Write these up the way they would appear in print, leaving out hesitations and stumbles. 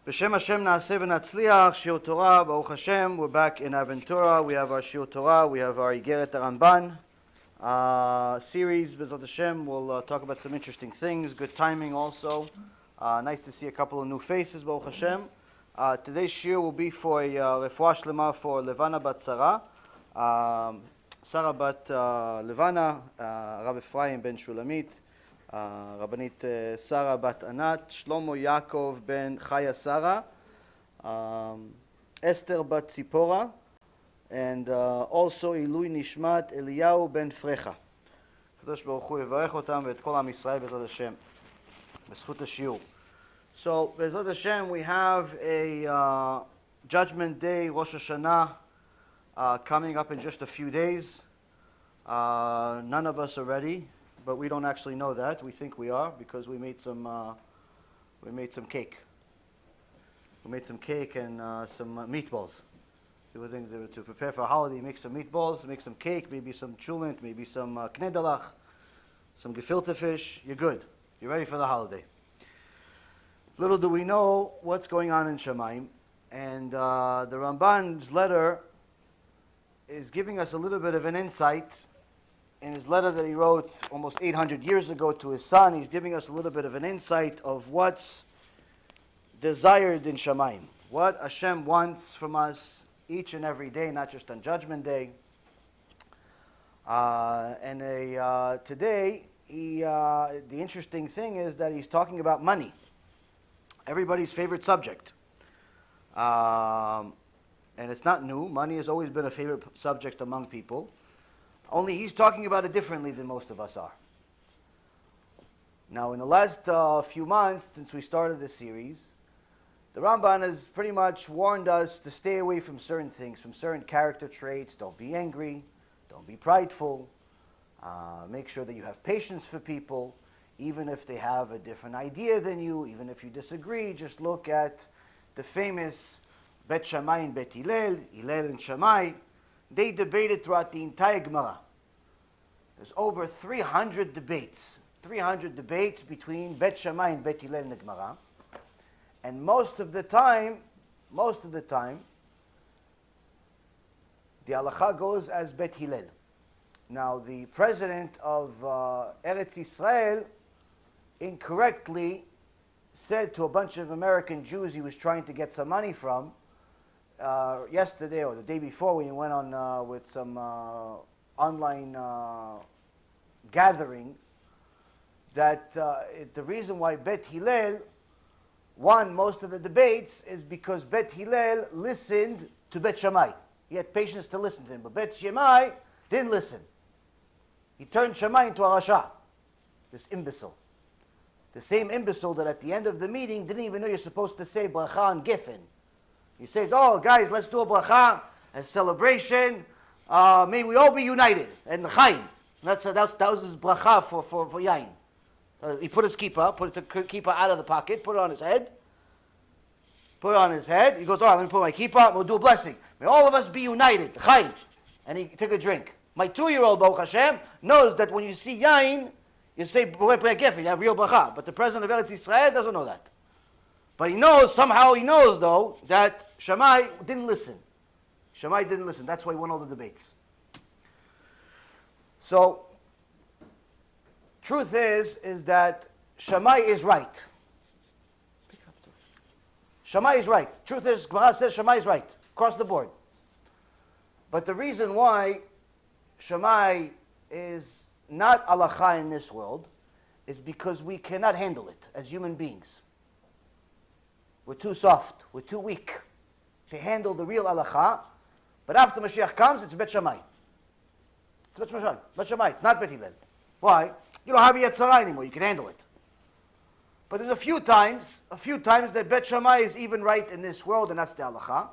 B'Shem Hashem Na'aseh v'Natzliach, Shiur Torah, Baruch Hashem. We're back in Torah. We have our Shiur Torah, we have our Iggeret HaRAMBAN series. B'ezrat Hashem, we'll talk about some interesting things. Good timing also. Nice to see a couple of new faces, Baruch Hashem. Today's shiur will be for a refuah shlema for Levana bat Sarah. Sarah bat Levana, Rabbi Friedlander ben Shulamit, Rabbanit Sarah bat Anat, Shlomo Yaakov ben Chaya Sarah, Esther bat Tzipora, and also Ilui Nishmat Eliyahu ben Frecha. Kadosh Baruch Hu yevarech otam v'et kol Am Yisrael b'ezrat Hashem b'zchut haShiur. So, b'ezrat Hashem, we have a Judgment Day, Rosh Hashana, coming up in just a few days. None of us are ready, but we don't actually know that. We think we are because we made some cake. We made some cake and some meatballs. People think to prepare for a holiday, make some meatballs, make some cake, maybe some chulent, maybe some knedalach, some gefilte fish. You're good. You're ready for the holiday. Little do we know what's going on in Shammai. And the Ramban's letter is giving us a little bit of an insight. In his letter that he wrote almost 800 years ago to his son, he's giving us a little bit of an insight of what's desired in Shammai. What Hashem wants from us each and every day, not just on Judgment Day. Today, the interesting thing is that he's talking about money. Everybody's favorite subject. And it's not new. Money has always been a favorite subject among people. Only he's talking about it differently than most of us are. Now, in the last few months, since we started this series, the Ramban has pretty much warned us to stay away from certain things, from certain character traits. Don't be angry. Don't be prideful. Make sure that you have patience for people, even if they have a different idea than you, even if you disagree. Just look at the famous Bet Shammai and Bet Hillel, Hillel and Shammai. They debated throughout the entire Gemara. There's over 300 debates between Bet Shammai and Bet Hillel in the Gemara. And most of the time, the halacha goes as Bet Hillel. Now, the president of Eretz Yisrael incorrectly said to a bunch of American Jews he was trying to get some money from, yesterday or the day before, when he went on with some online gathering, that the reason why Bet Hillel won most of the debates is because Bet Hillel listened to Bet Shammai. He had patience to listen to him, but Bet Shammai didn't listen. He turned Shammai into a rasha, this imbecile. The same imbecile that at the end of the meeting didn't even know you're supposed to say bracha on Giffen. He says, oh, guys, let's do a bracha, a celebration. May we all be united. And l'chaim. That was his bracha for yain. He put his kippah, put the kippah out of the pocket, put it on his head. He goes, all right, let me put my kippah, we'll do a blessing. May all of us be united. L'chaim. And he took a drink. My 2-year-old, Baruch Hashem, knows that when you see yain, you say, you have real bracha. But the president of Eretz Yisrael doesn't know that. But he knows, somehow he knows, though, that Shammai didn't listen. That's why he won all the debates. So, truth is that Shammai is right. Shammai is right. Truth is, Gemara says Shammai is right, across the board. But the reason why Shammai is not halacha in this world is because we cannot handle it as human beings. We're too soft. We're too weak to handle the real halacha. But after Mashiach comes, it's Bet Shammai. It's Bet Shammai. It's not Bet Hillel. Why? You don't have Yetzer Hara anymore. You can handle it. But there's a few times that Bet Shammai is even right in this world, and that's the halacha.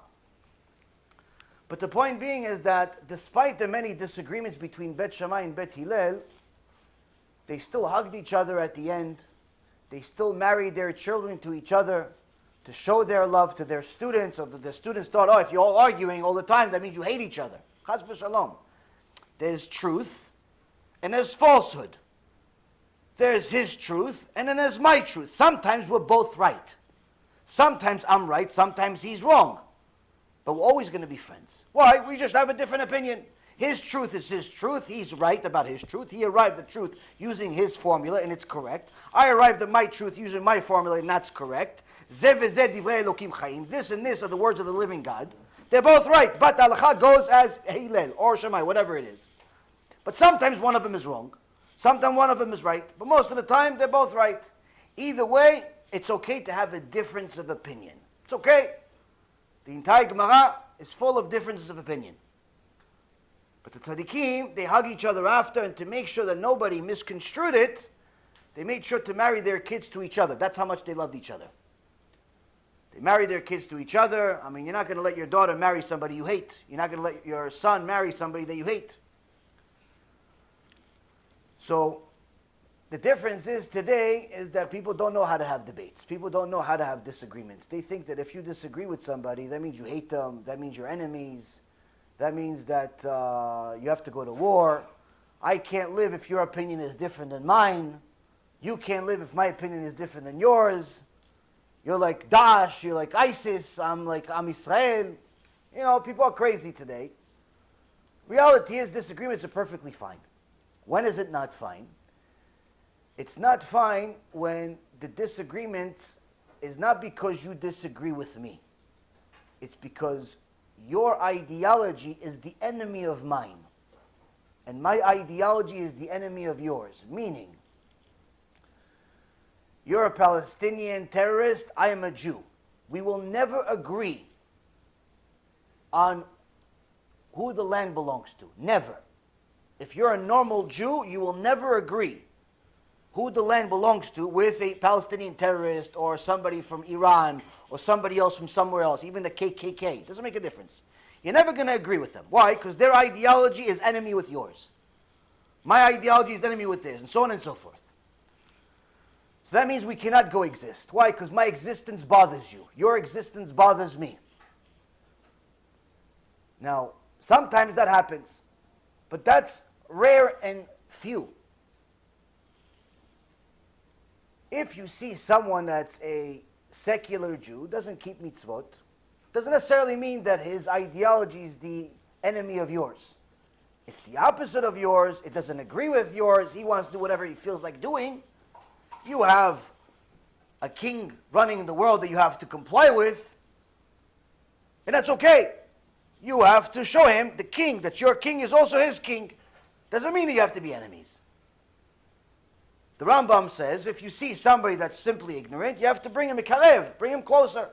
But the point being is that despite the many disagreements between Bet Shammai and Bet Hillel, they still hugged each other at the end. They still married their children to each other to show their love to their students. Or the students thought, oh, if you're all arguing all the time, that means you hate each other. Chas v'shalom. There's truth and there's falsehood. There's his truth and then there's my truth. Sometimes we're both right. Sometimes I'm right, sometimes he's wrong. But we're always going to be friends. Why? We just have a different opinion. His truth is his truth. He's right about his truth. He arrived at truth using his formula, and it's correct. I arrived at my truth using my formula, and that's correct. Zeh v'zeh divrei Elokim chaim. This and this are the words of the living God. They're both right, but the halacha goes as Hillel or Shammai, whatever it is. But sometimes one of them is wrong. Sometimes one of them is right. But most of the time, they're both right. Either way, it's okay to have a difference of opinion. It's okay. The entire Gemara is full of differences of opinion. But the tzaddikim, they hug each other after, and to make sure that nobody misconstrued it, they made sure to marry their kids to each other. That's how much they loved each other. They married their kids to each other. I mean, you're not going to let your daughter marry somebody you hate. You're not going to let your son marry somebody that you hate. So, the difference is today is that people don't know how to have debates. People don't know how to have disagreements. They think that if you disagree with somebody, that means you hate them. That means you're enemies. That means that you have to go to war. I can't live if your opinion is different than mine. You can't live if my opinion is different than yours. You're like Daesh, you're like ISIS, I'm like Am Yisrael. You know, people are crazy today. Reality is disagreements are perfectly fine. When is it not fine? It's not fine when the disagreement is not because you disagree with me. It's because your ideology is the enemy of mine. And my ideology is the enemy of yours. Meaning, you're a Palestinian terrorist, I am a Jew. We will never agree on who the land belongs to. Never. If you're a normal Jew, you will never agree who the land belongs to with a Palestinian terrorist or somebody from Iran or somebody else from somewhere else, even the KKK. It doesn't make a difference. You're never going to agree with them. Why? Because their ideology is enemy with yours. My ideology is enemy with theirs, and so on and so forth. So that means we cannot coexist. Why? Because my existence bothers you. Your existence bothers me. Now, sometimes that happens, but that's rare and few. If you see someone that's a secular Jew, doesn't keep mitzvot, doesn't necessarily mean that his ideology is the enemy of yours. It's the opposite of yours. It doesn't agree with yours. He wants to do whatever he feels like doing. You have a king running the world that you have to comply with, and that's okay. You have to show him, the king, that your king is also his king. Doesn't mean that you have to be enemies. The Rambam says, if you see somebody that's simply ignorant, you have to bring him a kalev, bring him closer.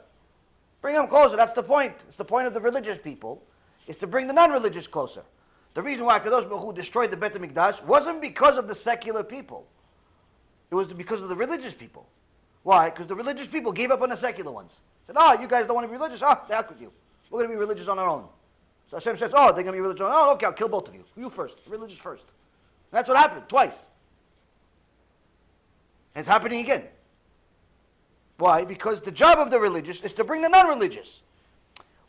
Bring him closer, that's the point. It's the point of the religious people, is to bring the non-religious closer. The reason why Kadosh Baruch Hu destroyed the Beit HaMikdash wasn't because of the secular people. It was because of the religious people. Why? Because the religious people gave up on the secular ones. Said, you guys don't want to be religious? The heck with you. We're going to be religious on our own. So Hashem says, they're going to be religious on their own? Okay, I'll kill both of you. You first. Religious first. And that's what happened, twice. And it's happening again. Why? Because the job of the religious is to bring the non-religious.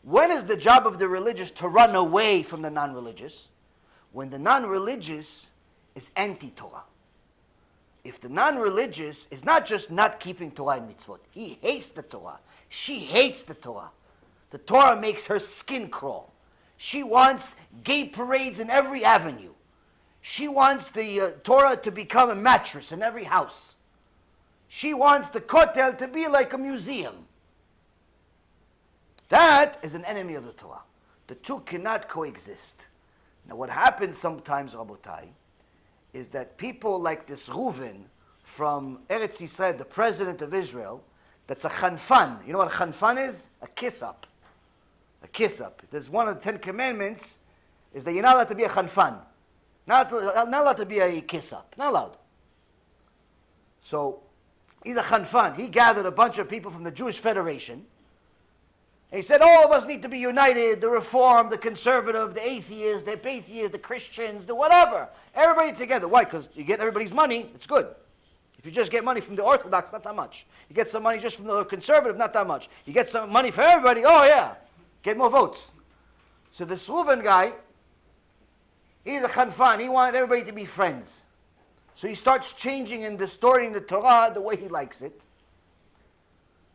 When is the job of the religious to run away from the non-religious? When the non-religious is anti-Torah. If the non-religious is not just not keeping Torah and mitzvot, he hates the Torah. She hates the Torah. The Torah makes her skin crawl. She wants gay parades in every avenue. She wants the Torah to become a mattress in every house. She wants the kotel to be like a museum. That is an enemy of the Torah. The two cannot coexist. Now what happens sometimes, Rabotai, is that people like this Reuven from Eretz Yisrael, the president of Israel, that's a chanfan. You know what a chanfan is? A kiss-up. A kiss-up. There's one of the 10 commandments is that you're not allowed to be a chanfan. Not allowed to be a kiss-up. Not allowed. So, he's a chanfan. He gathered a bunch of people from the Jewish Federation. And he said, all of us need to be united, the Reform, the Conservative, the Atheists, the Atheists, the Christians, the whatever. Everybody together. Why? Because you get everybody's money, it's good. If you just get money from the Orthodox, not that much. You get some money just from the Conservative, not that much. You get some money for everybody, oh yeah, get more votes. So this Reuven guy, he's a chanfan. He wanted everybody to be friends. So he starts changing and distorting the Torah the way he likes it.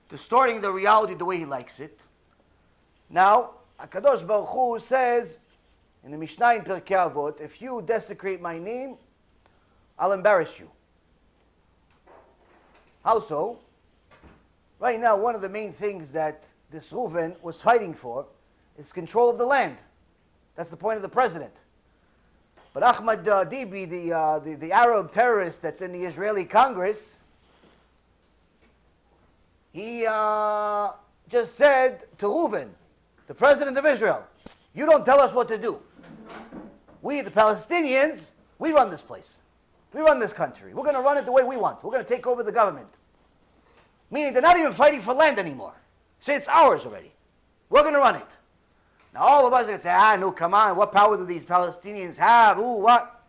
distorting the reality the way he likes it. Now, HaKadosh Baruch Hu says in the Mishnah in Pirkei Avot, if you desecrate my name, I'll embarrass you. How so? Right now, one of the main things that this Reuven was fighting for is control of the land. That's the point of the president. But Ahmad Dibi, the Arab terrorist that's in the Israeli Congress, he just said to Reuven, the president of Israel, you don't tell us what to do. We, the Palestinians, we run this place. We run this country. We're going to run it the way we want. We're going to take over the government. Meaning they're not even fighting for land anymore. Say it's ours already. We're going to run it. Now all of us are going to say, no, come on, what power do these Palestinians have? Ooh, what?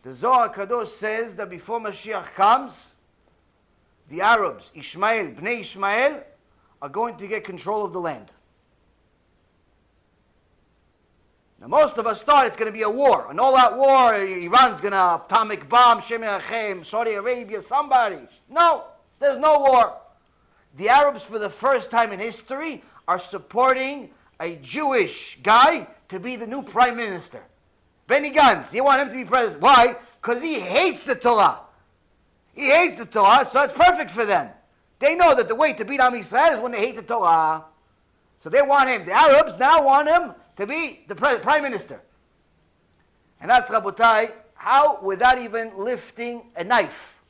The Zohar Kadosh says that before Mashiach comes, the Arabs, Ishmael, Bnei Ishmael, are going to get control of the land. Now most of us thought it's going to be a war, an all-out war. Iran's going to atomic bomb, Shem Yachem, Saudi Arabia, somebody. No, there's no war. The Arabs, for the first time in history, are supporting a Jewish guy to be the new prime minister. Benny Gantz, they want him to be president. Why? Because he hates the Torah. He hates the Torah, so it's perfect for them. They know that the way to beat Am Yisrael is when they hate the Torah. So they want him. The Arabs now want him to be the prime minister. And that's, Rabotai, how, without even lifting a knife,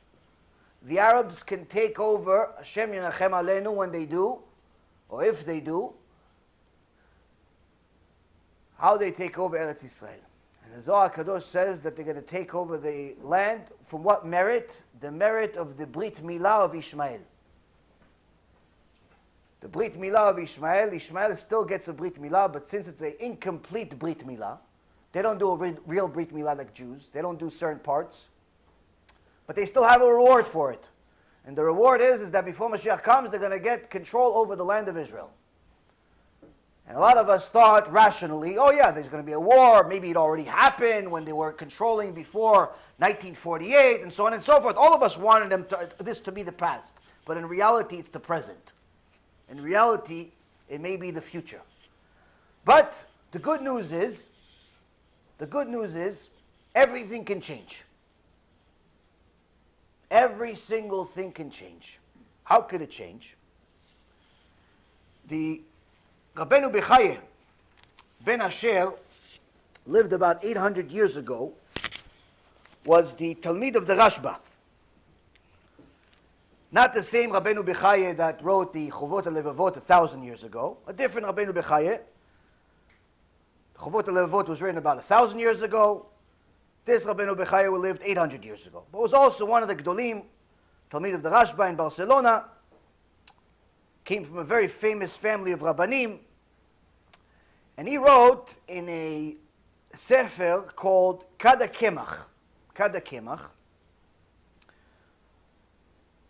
the Arabs can take over, Hashem Yinachem Aleinu, when they do, or if they do, how they take over Eretz Yisrael. And the Zohar Kadosh says that they're going to take over the land from what merit? The merit of the Brit Milah of Ishmael. The Brit Milah of Ishmael, Ishmael still gets a Brit Milah, but since it's an incomplete Brit Milah, they don't do a real Brit Milah like Jews. They don't do certain parts. But they still have a reward for it. And the reward is that before Mashiach comes, they're going to get control over the land of Israel. And a lot of us thought rationally, oh yeah, there's going to be a war. Maybe it already happened when they were controlling before 1948 and so on and so forth. All of us wanted this to be the past. But in reality, it's the present. In reality, it may be the future. But the good news is, everything can change. Every single thing can change. How could it change? The Rabbeinu Bechaye ben Asher lived about 800 years ago, was the Talmid of the Rashba. Not the same Rabbeinu Bechaye that wrote the Chovot HaLevavot 1,000 years ago. A different Rabbeinu Bechaye. Chovot HaLevavot was written about 1,000 years ago. This Rabbeinu Bechaye lived 800 years ago. But was also one of the Gdolim, Talmid of the Rashba in Barcelona. Came from a very famous family of Rabbanim. And he wrote in a sefer called Kad HaKemach.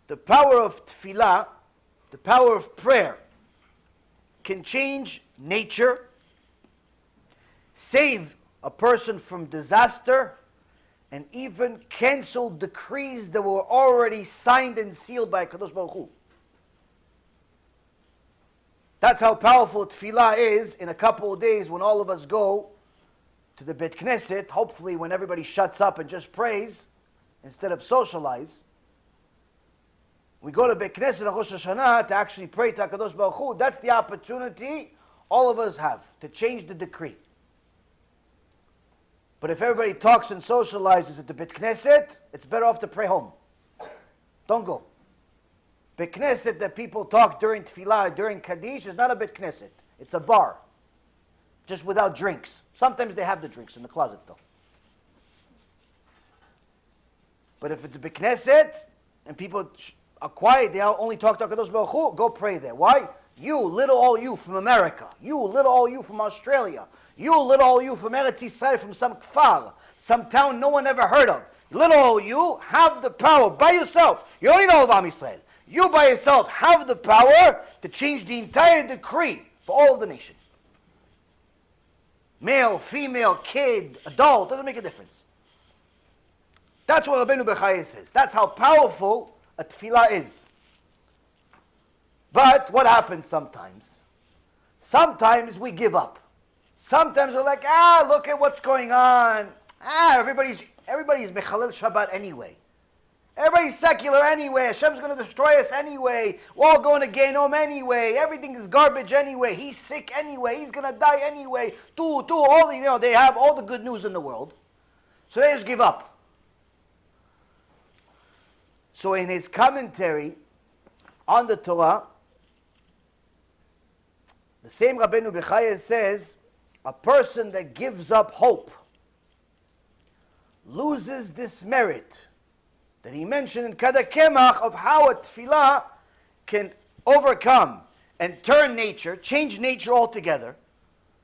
The power of tefillah, the power of prayer, can change nature, save a person from disaster, and even cancel decrees that were already signed and sealed by Kadosh Baruch Hu. That's how powerful tefillah is. In a couple of days, when all of us go to the Beit Knesset, hopefully when everybody shuts up and just prays, instead of socialize, we go to Beit Knesset on Rosh Hashana to actually pray to HaKadosh Baruch Hu. That's the opportunity all of us have to change the decree. But if everybody talks and socializes at the Beit Knesset, it's better off to pray home. Don't go. Beit Knesset that people talk during Tefillah, during Kaddish, is not a Beit Knesset. It's a bar. Just without drinks. Sometimes they have the drinks in the closet though. But if it's a Beit Knesset, and people are quiet, they only talk to HaKadosh Baruch Hu, go pray there. Why? You, little old you from America. You, little old you from Australia. You, little old you from Eretz Yisrael, from some kfar, some town no one ever heard of. Little old you have the power by yourself. You don't need all of Am Yisrael. You by yourself have the power to change the entire decree for all of the nation. Male, female, kid, adult, doesn't make a difference. That's what Rabbeinu Bechaye says. That's how powerful a tefillah is. But what happens sometimes? Sometimes we give up. Sometimes we're like, look at what's going on. Everybody's Mechalel Shabbat anyway. Everybody's secular anyway. Hashem's going to destroy us anyway. We're all going to Gehinnom anyway. Everything is garbage anyway. He's sick anyway. He's going to die anyway. They have all the good news in the world. So they just give up. So in his commentary on the Torah, the same Rabbeinu Bechaya says, a person that gives up hope loses this merit that he mentioned in Kadakemach of how a tefillah can overcome and turn nature, change nature altogether.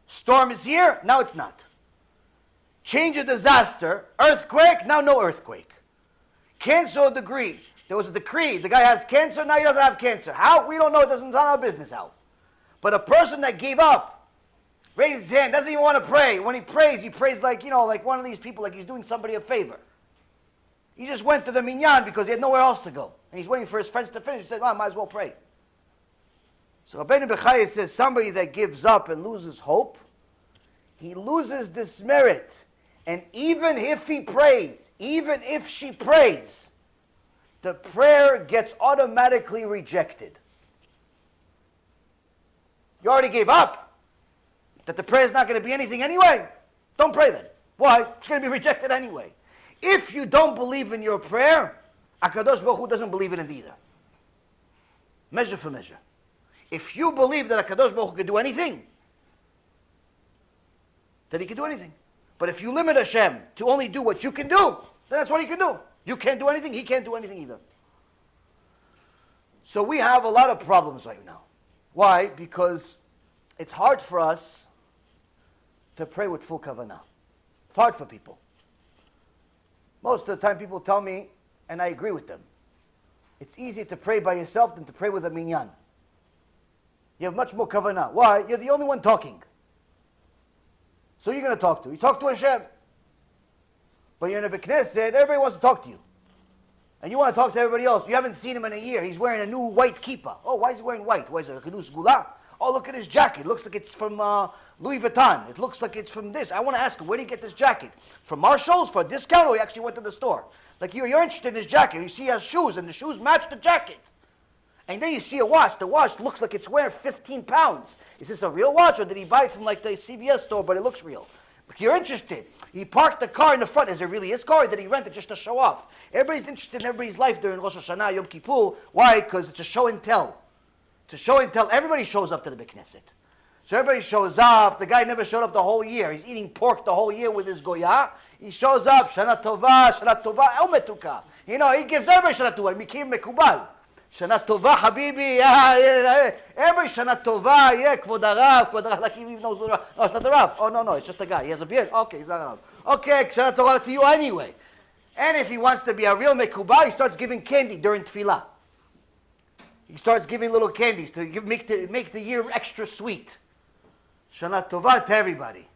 Storm is here, now it's not. Change a disaster, earthquake, now no earthquake. Cancel a decree. There was a decree, the guy has cancer, now he doesn't have cancer. How? We don't know, it's not our business how. But a person that gave up, raised his hand, doesn't even want to pray. When he prays like, like one of these people, like he's doing somebody a favor. He just went to the minyan because he had nowhere else to go. And he's waiting for his friends to finish. He said, I might as well pray. So Rabbeinu Bechaya says, somebody that gives up and loses hope, he loses this merit. And even if he prays, even if she prays, the prayer gets automatically rejected. You already gave up. That the prayer is not going to be anything anyway. Don't pray then. Why? It's going to be rejected anyway. If you don't believe in your prayer, HaKadosh Baruch Hu doesn't believe in it either. Measure for measure. If you believe that HaKadosh Baruch Hu can do anything, then he can do anything. But if you limit Hashem to only do what you can do, then that's what he can do. You can't do anything, he can't do anything either. So we have a lot of problems right now. Why? Because it's hard for us to pray with full kavanah. It's hard for people. Most of the time people tell me, and I agree with them, it's easier to pray by yourself than to pray with a minyan. You have much more kavanah. Why? You're the only one talking. So you're going to talk to. You talk to Hashem. But you're in a Beit Knesset, everybody wants to talk to you. And you want to talk to everybody else. You haven't seen him in a year. He's wearing a new white kippah. Oh, why is he wearing white? Why is it a Kedus Gula? Oh, look at his jacket. It looks like it's from Louis Vuitton. It looks like it's from this. I want to ask him, where did he get this jacket? From Marshall's for a discount, or he actually went to the store? Like you're interested in his jacket. You see he has shoes, and the shoes match the jacket. And then you see a watch. The watch looks like it's wearing 15 pounds. Is this a real watch, or did he buy it from like the CVS store, but it looks real? Like you're interested. He parked the car in the front. Is it really his car, or did he rent it just to show off? Everybody's interested in everybody's life during Rosh Hashana, Yom Kippur. Why? Because it's a show and tell. To show and tell, everybody shows up to the Beit Knesset. So everybody shows up. The guy never showed up the whole year. He's eating pork the whole year with his goya. He shows up. Shana tova, elmetuka. He gives everybody shana tova. Mikim mekubal. Shana tova, habibi. Every shana tova. Yeah, kvod harav. Like he even knows the Rav. No, it's not the Rav. Oh, no, it's just a guy. He has a beard. Okay, he's not a Rav. Okay, shana tova to you anyway. And if he wants to be a real mekubal, he starts giving candy during tefillah. He starts giving little candies to make the year extra sweet. Shana Tova to everybody.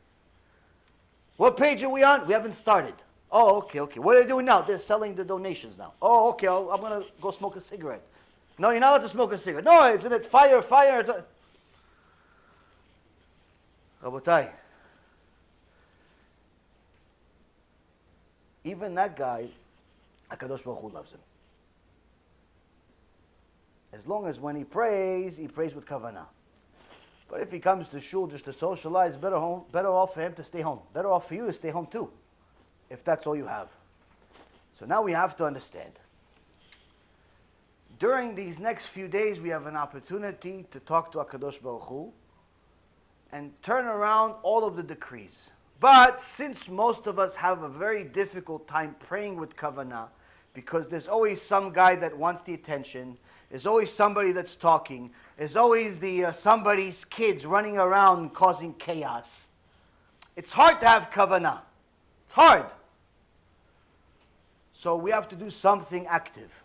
What page are we on? We haven't started. Oh, okay. What are they doing now? They're selling the donations now. Oh, okay, I'm going to go smoke a cigarette. No, you're not allowed to smoke a cigarette. No, isn't it fire? Rabotai. Even that guy, HaKadosh Baruch Hu loves him. As long as when he prays with kavanah. But if he comes to shul just to socialize, better off for him to stay home. Better off for you to stay home too, if that's all you have. So now we have to understand. During these next few days, we have an opportunity to talk to HaKadosh Baruch Hu and turn around all of the decrees. But since most of us have a very difficult time praying with kavanah, because there's always some guy that wants the attention, there's always somebody that's talking, there's always somebody's kids running around causing chaos. It's hard to have kavanah. It's hard. So we have to do something active.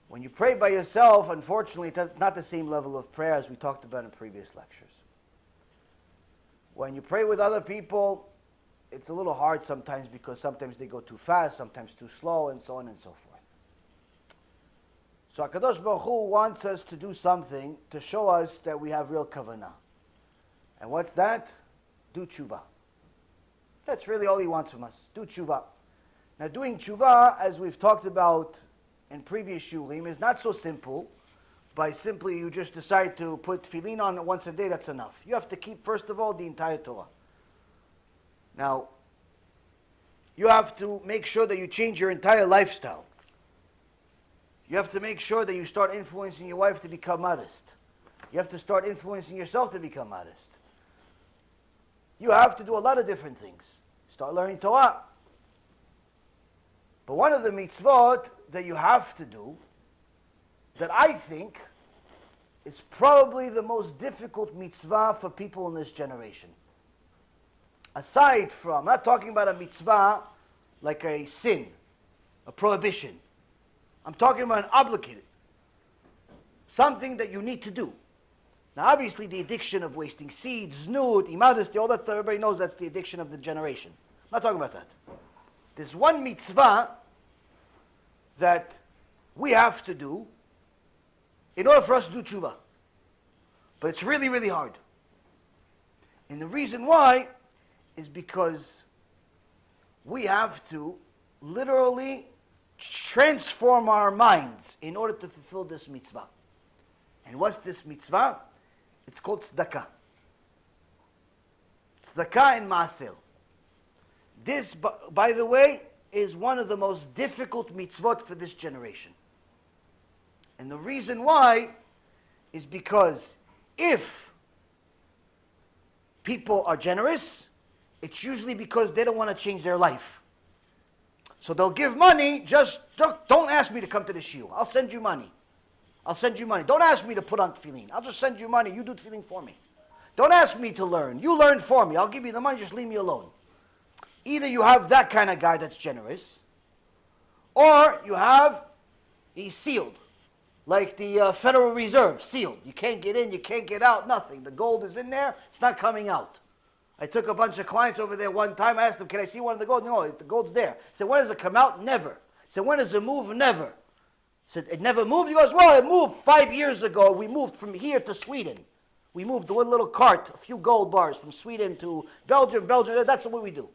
When you pray by yourself, unfortunately, it's not the same level of prayer as we talked about in previous lectures. When you pray with other people, it's a little hard sometimes because sometimes they go too fast, sometimes too slow, and so on and so forth. So HaKadosh Baruch Hu wants us to do something to show us that we have real kavanah. And what's that? Do tshuva. That's really all He wants from us. Do tshuva. Now doing tshuva, as we've talked about in previous shurim, is not so simple. By simply you just decide to put tefillin on once a day, that's enough. You have to keep, first of all, the entire Torah. Now, you have to make sure that you change your entire lifestyle. You have to make sure that you start influencing your wife to become modest. You have to start influencing yourself to become modest. You have to do a lot of different things. Start learning Torah. But one of the mitzvot that you have to do, that I think is probably the most difficult mitzvah for people in this generation. Aside from, I'm not talking about a mitzvah like a sin, a prohibition. I'm talking about an obligated, something that you need to do. Now obviously the addiction of wasting seeds, znut, immodesty, all that stuff, everybody knows that's the addiction of the generation. I'm not talking about that. There's one mitzvah that we have to do in order for us to do tshuva. But it's really, really hard. And the reason why is because we have to literally transform our minds in order to fulfill this mitzvah. And what's this mitzvah? It's called tzedakah. Tzedakah and MUSSAR. This, by the way, is one of the most difficult mitzvot for this generation. And the reason why is because if people are generous, it's usually because they don't want to change their life. So they'll give money, just don't ask me to come to the shiur. I'll send you money. I'll send you money. Don't ask me to put on tefillin. I'll just send you money. You do tefillin for me. Don't ask me to learn. You learn for me. I'll give you the money. Just leave me alone. Either you have that kind of guy that's generous, or you have, he's sealed. Like the Federal Reserve, sealed. You can't get in, you can't get out, nothing. The gold is in there, it's not coming out. I took a bunch of clients over there one time. I asked them, can I see one of the gold? No, the gold's there. I said, when does it come out? Never. I said, when does it move? Never. I said, it never moved? He goes, well, it moved 5 years ago. We moved from here to Sweden. We moved one little cart, a few gold bars from Sweden to Belgium. That's what we do.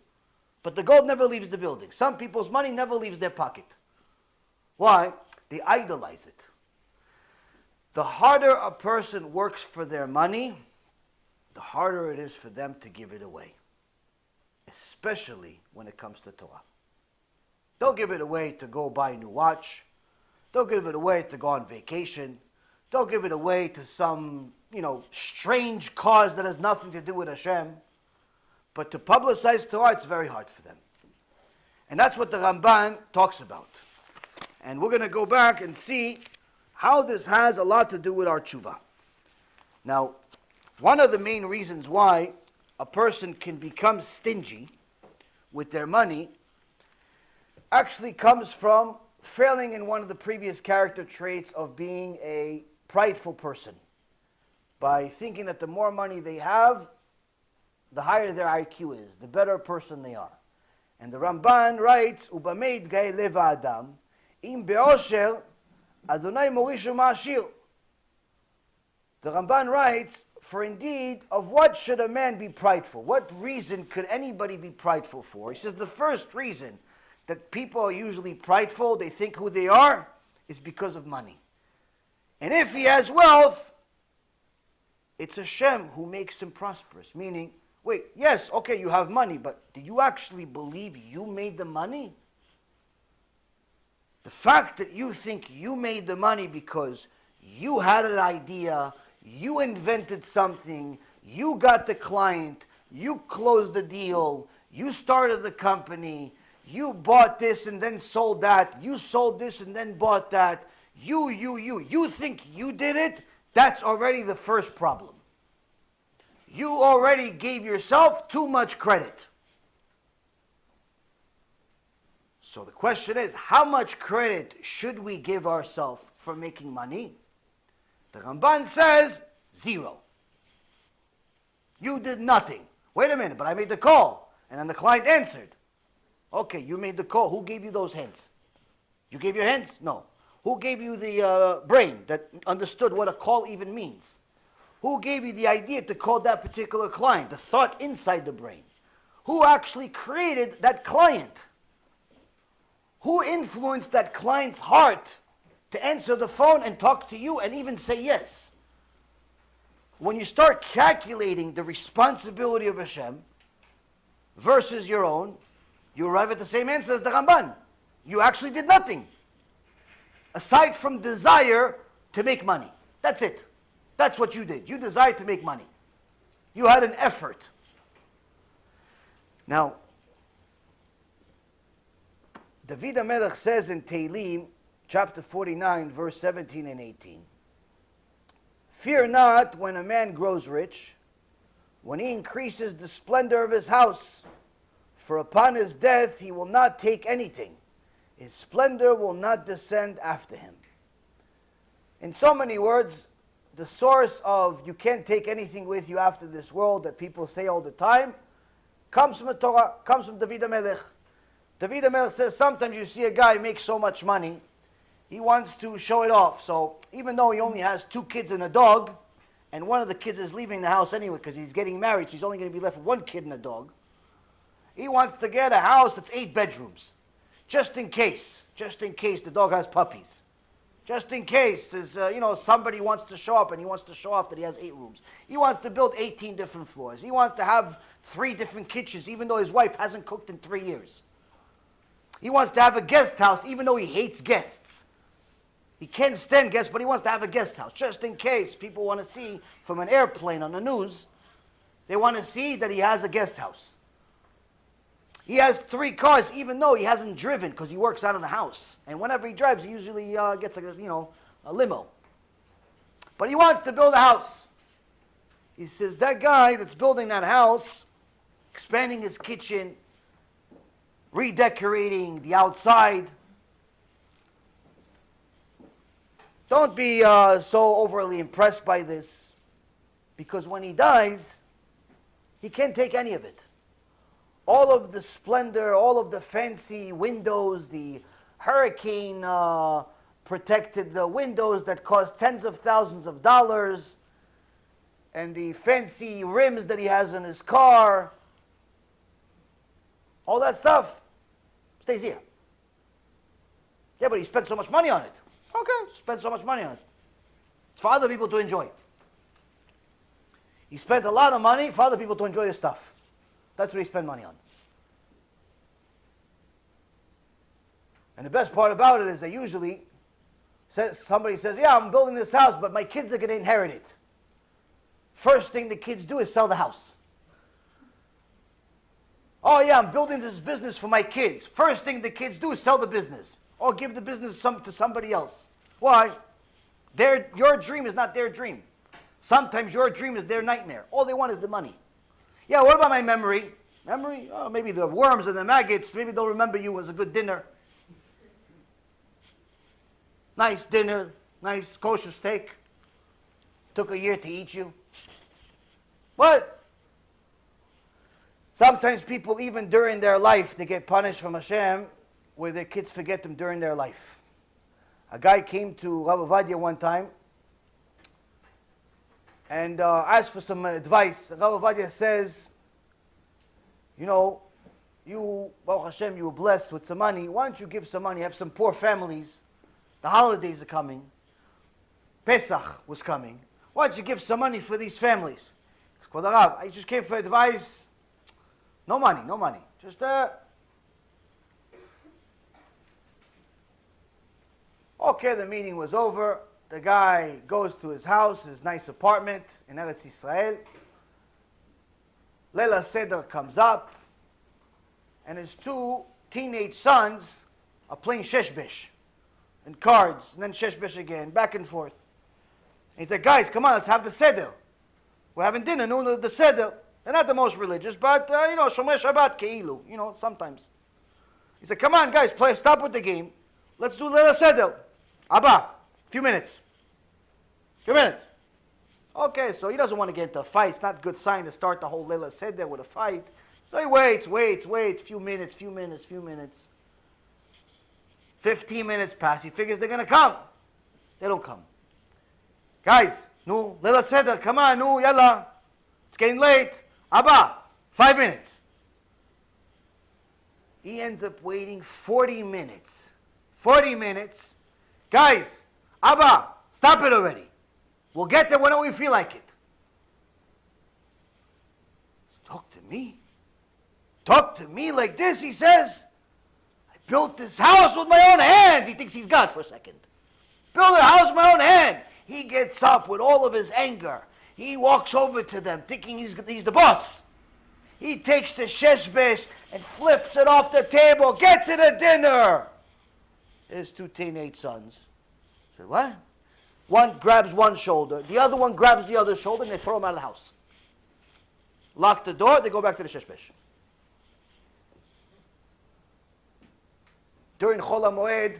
But the gold never leaves the building. Some people's money never leaves their pocket. Why? They idolize it. The harder a person works for their money, the harder it is for them to give it away. Especially when it comes to Torah. They'll give it away to go buy a new watch. They'll give it away to go on vacation. They'll give it away to some, strange cause that has nothing to do with Hashem. But to publicize Torah, it's very hard for them. And that's what the Ramban talks about. And we're going to go back and see how this has a lot to do with our tshuva. Now, one of the main reasons why a person can become stingy with their money actually comes from failing in one of the previous character traits of being a prideful person. By thinking that the more money they have, the higher their IQ is, the better person they are. And the Ramban writes, "Ubameid gai leva adam, im be'osher Adonai morishu ma'ashir." The Ramban writes, for indeed, of what should a man be prideful? What reason could anybody be prideful for? He says the first reason that people are usually prideful, they think who they are, is because of money. And if he has wealth, it's Hashem who makes him prosperous. Meaning, wait, yes, okay, you have money, but do you actually believe you made the money? The fact that you think you made the money because you had an idea, you invented something, you got the client, you closed the deal, you started the company, you bought this and then sold that, you sold this and then bought that, you think you did it, that's already the first problem. You already gave yourself too much credit. So the question is, how much credit should we give ourselves for making money? The Ramban says, 0. You did nothing. Wait a minute, but I made the call. And then the client answered. Okay, you made the call. Who gave you those hints? You gave your hints? No. Who gave you the brain that understood what a call even means? Who gave you the idea to call that particular client? The thought inside the brain. Who actually created that client? Who influenced that client's heart to answer the phone and talk to you and even say yes? When you start calculating the responsibility of Hashem versus your own, you arrive at the same answer as the Ramban. You actually did nothing aside from desire to make money. That's it. That's what you did. You desired to make money. You had an effort. Now, David HaMelech says in Tehillim, chapter 49, verse 17 and 18, "Fear not when a man grows rich, when he increases the splendor of his house, for upon his death he will not take anything. His splendor will not descend after him." In so many words, the source of you can't take anything with you after this world that people say all the time comes from the Torah, comes from David HaMelech. David HaMelech says sometimes you see a guy make so much money, he wants to show it off. So even though he only has 2 kids and a dog, and one of the kids is leaving the house anyway because he's getting married, so he's only going to be left with 1 kid and a dog, he wants to get a house that's 8 bedrooms. Just in case the dog has puppies. Just in case there's, somebody wants to show up and he wants to show off that he has 8 rooms. He wants to build 18 different floors. He wants to have 3 different kitchens even though his wife hasn't cooked in 3 years. He wants to have a guest house even though he hates guests. He can't stand guests, but he wants to have a guest house. Just in case people want to see from an airplane on the news, they want to see that he has a guest house. He has 3 cars even though he hasn't driven because he works out of the house. And whenever he drives, he usually gets a limo. But he wants to build a house. He says that guy that's building that house, expanding his kitchen, redecorating the outside, don't be so overly impressed by this, because when he dies, he can't take any of it. All of the splendor, all of the fancy windows, the hurricane protected windows that cost tens of thousands of dollars, and the fancy rims that he has in his car, all that stuff stays here. Yeah, but he spent so much money on it. Okay, spent so much money on it. It's for other people to enjoy. He spent a lot of money for other people to enjoy his stuff. That's what he spent money on. And the best part about it is that usually somebody says, yeah, I'm building this house, but my kids are going to inherit it. First thing the kids do is sell the house. Oh yeah, I'm building this business for my kids. First thing the kids do is sell the business. Or give the business to somebody else. Why? Your dream is not their dream. Sometimes your dream is their nightmare. All they want is the money. Yeah, what about my memory? Memory? Oh, maybe the worms and the maggots, maybe they'll remember you as a good dinner. Nice dinner, nice kosher steak. Took a year to eat you. What? Sometimes people, even during their life, they get punished from Hashem, where their kids forget them during their life. A guy came to Rav Ovadia one time and asked for some advice. Rav Ovadia says, you, Baruch Hashem, you were blessed with some money. Why don't you give some money? Have some poor families. The holidays are coming. Pesach was coming. Why don't you give some money for these families? Kvod Harav, I just came for advice. No money. Just Okay, the meeting was over. The guy goes to his house, his nice apartment in Eretz Yisrael. Leila Seder comes up, and his 2 teenage sons are playing sheshbesh and cards, and then sheshbesh again, back and forth. And he said, guys, come on, let's have the Seder. We're having dinner, no, the Seder. They're not the most religious, but, Shomer Shabbat, Keilu, sometimes. He said, come on, guys, stop with the game. Let's do Leila Seder. Abba, few minutes. Okay, so he doesn't want to get into a fight. It's not a good sign to start the whole Leila Seder with a fight. So he waits, few minutes. 15 minutes pass. He figures they're going to come. They don't come. Guys, no, Leila Seder, come on, no, yalla. It's getting late. Abba, 5 minutes. He ends up waiting 40 minutes. 40 minutes. Guys, Abba, stop it already. We'll get there whenever we feel like it. Talk to me. Talk to me like this, he says. I built this house with my own hand. He thinks he's God for a second. Built a house with my own hand. He gets up with all of his anger. He walks over to them thinking he's the boss. He takes the sheshbesh and flips it off the table. Get to the dinner. His 2 teenage sons. Said, what? One grabs one shoulder. The other one grabs the other shoulder, and they throw him out of the house. Lock the door. They go back to the sheshbesh. During Chol HaMoed,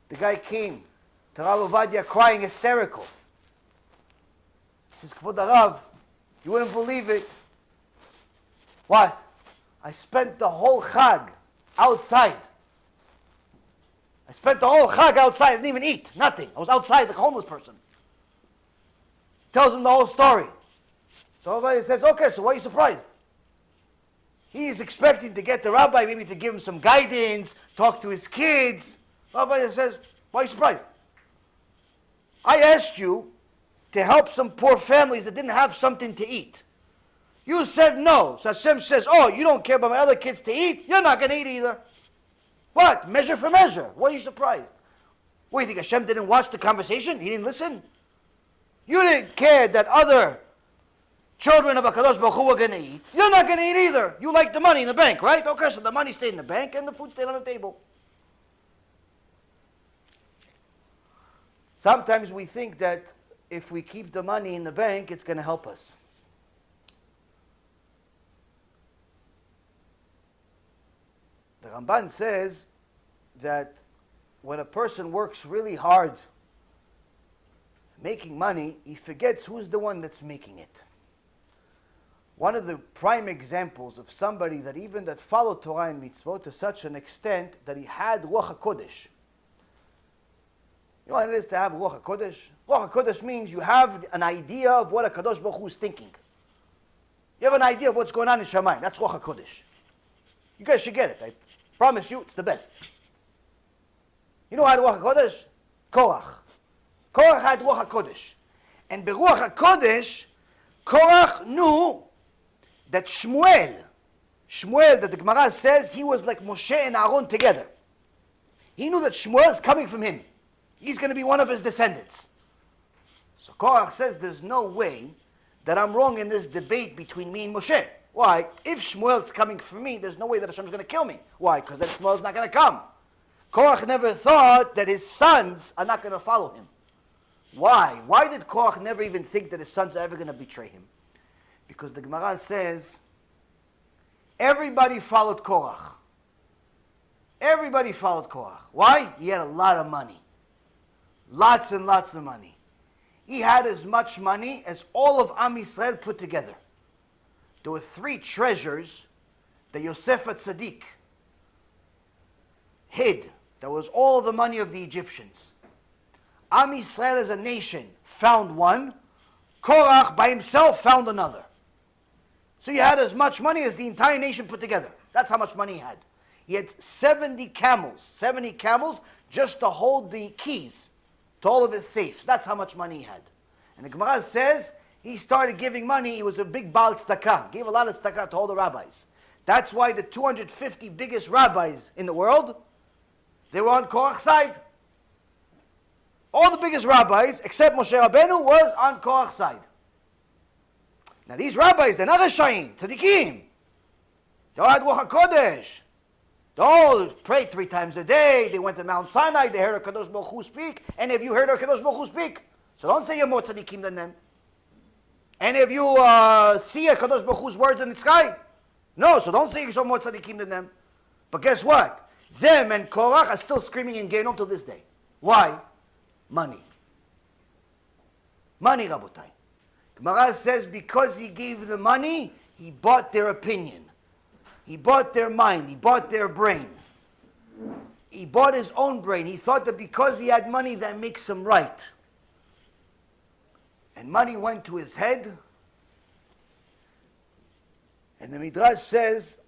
the guy came to Rav Ovadia crying hysterical. He says, Kvod Harav, you wouldn't believe it. What? I spent the whole Chag outside. I spent the whole Chag outside. I didn't even eat. Nothing. I was outside like a homeless person. Tells him the whole story. So everybody says, okay, so why are you surprised? He's expecting to get the rabbi maybe to give him some guidance, talk to his kids. Rabbi says, why are you surprised? I asked you to help some poor families that didn't have something to eat. You said no. So Hashem says, oh, you don't care about my other kids to eat? You're not going to eat either. What? Measure for measure. Why are you surprised? What, you think Hashem didn't watch the conversation? He didn't listen? You didn't care that other children of HaKadosh Baruch Hu were going to eat. You're not going to eat either. You like the money in the bank, right? Okay, so the money stayed in the bank and the food stayed on the table. Sometimes we think that if we keep the money in the bank, it's going to help us. The Ramban says that when a person works really hard making money, he forgets who's the one that's making it. One of the prime examples of somebody that followed Torah and mitzvot to such an extent that he had Ruach HaKodesh. You know what it is to have Ruach HaKodesh? Ruach HaKodesh means you have an idea of what a Kadosh Baruch Hu is thinking. You have an idea of what's going on in Shammai. That's Ruach HaKodesh. You guys should get it. I promise you, it's the best. You know how to Ruach HaKodesh? Korach. Korach had Ruach HaKodesh. And by Ruach HaKodesh, Korach knew that Shmuel, that the Gemara says, he was like Moshe and Aaron together. He knew that Shmuel is coming from him. He's going to be one of his descendants. So Korach says, there's no way that I'm wrong in this debate between me and Moshe. Why? If Shmuel's coming from me, there's no way that Hashem's going to kill me. Why? Because then Shmuel's not going to come. Korach never thought that his sons are not going to follow him. Why? Why did Korach never even think that his sons are ever going to betray him? Because the Gemara says, everybody followed Korach. Everybody followed Korach. Why? He had a lot of money. Lots and lots of money. He had as much money as all of Am Yisrael put together. There were 3 treasures that Yosef HaTzadik hid. That was all the money of the Egyptians. Am Yisrael as a nation found one. Korach by himself found another. So he had as much money as the entire nation put together. That's how much money he had. He had 70 camels just to hold the keys to all of his safes. That's how much money he had. And the Gemara says he started giving money. He was a big Baal Tzedakah. Gave a lot of Tzedakah to all the rabbis. That's why the 250 biggest rabbis in the world, they were on Korach's side. All the biggest rabbis, except Moshe Rabbeinu, was on Korach's side. Now these rabbis, they're not Rishayim, Tzadikim. They all had Ruach HaKodesh. They all prayed 3 times a day. They went to Mount Sinai. They heard HaKadosh Baruch Hu speak. Any of you heard HaKadosh Baruch Hu speak? So don't say you're more tzaddikim than them. Any of you see HaKadosh Baruch Hu's words in the sky? No, so don't say you're more tzaddikim than them. But guess what? Them and Korach are still screaming in Gehenom till this day. Why? Money. Money, Rabotai. Gemara says because he gave the money, he bought their opinion. He bought their mind. He bought their brain. He bought his own brain. He thought that because he had money, that makes him right. And money went to his head. And the Midrash says,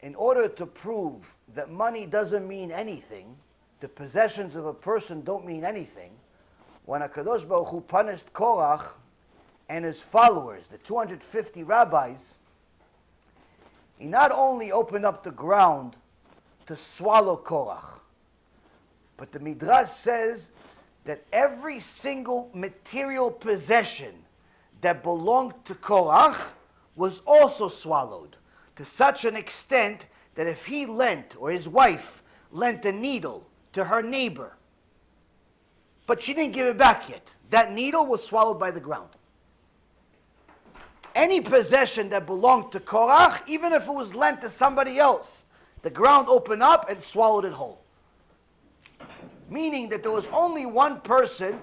in order to prove that money doesn't mean anything, the possessions of a person don't mean anything, when HaKadosh Baruch Hu punished Korach and his followers, the 250 rabbis, he not only opened up the ground to swallow Korach, but the Midrash says that every single material possession that belonged to Korach was also swallowed, to such an extent that if he lent, or his wife lent a needle to her neighbor, but she didn't give it back yet, that needle was swallowed by the ground. Any possession that belonged to Korach, even if it was lent to somebody else, the ground opened up and swallowed it whole. Meaning that there was only one person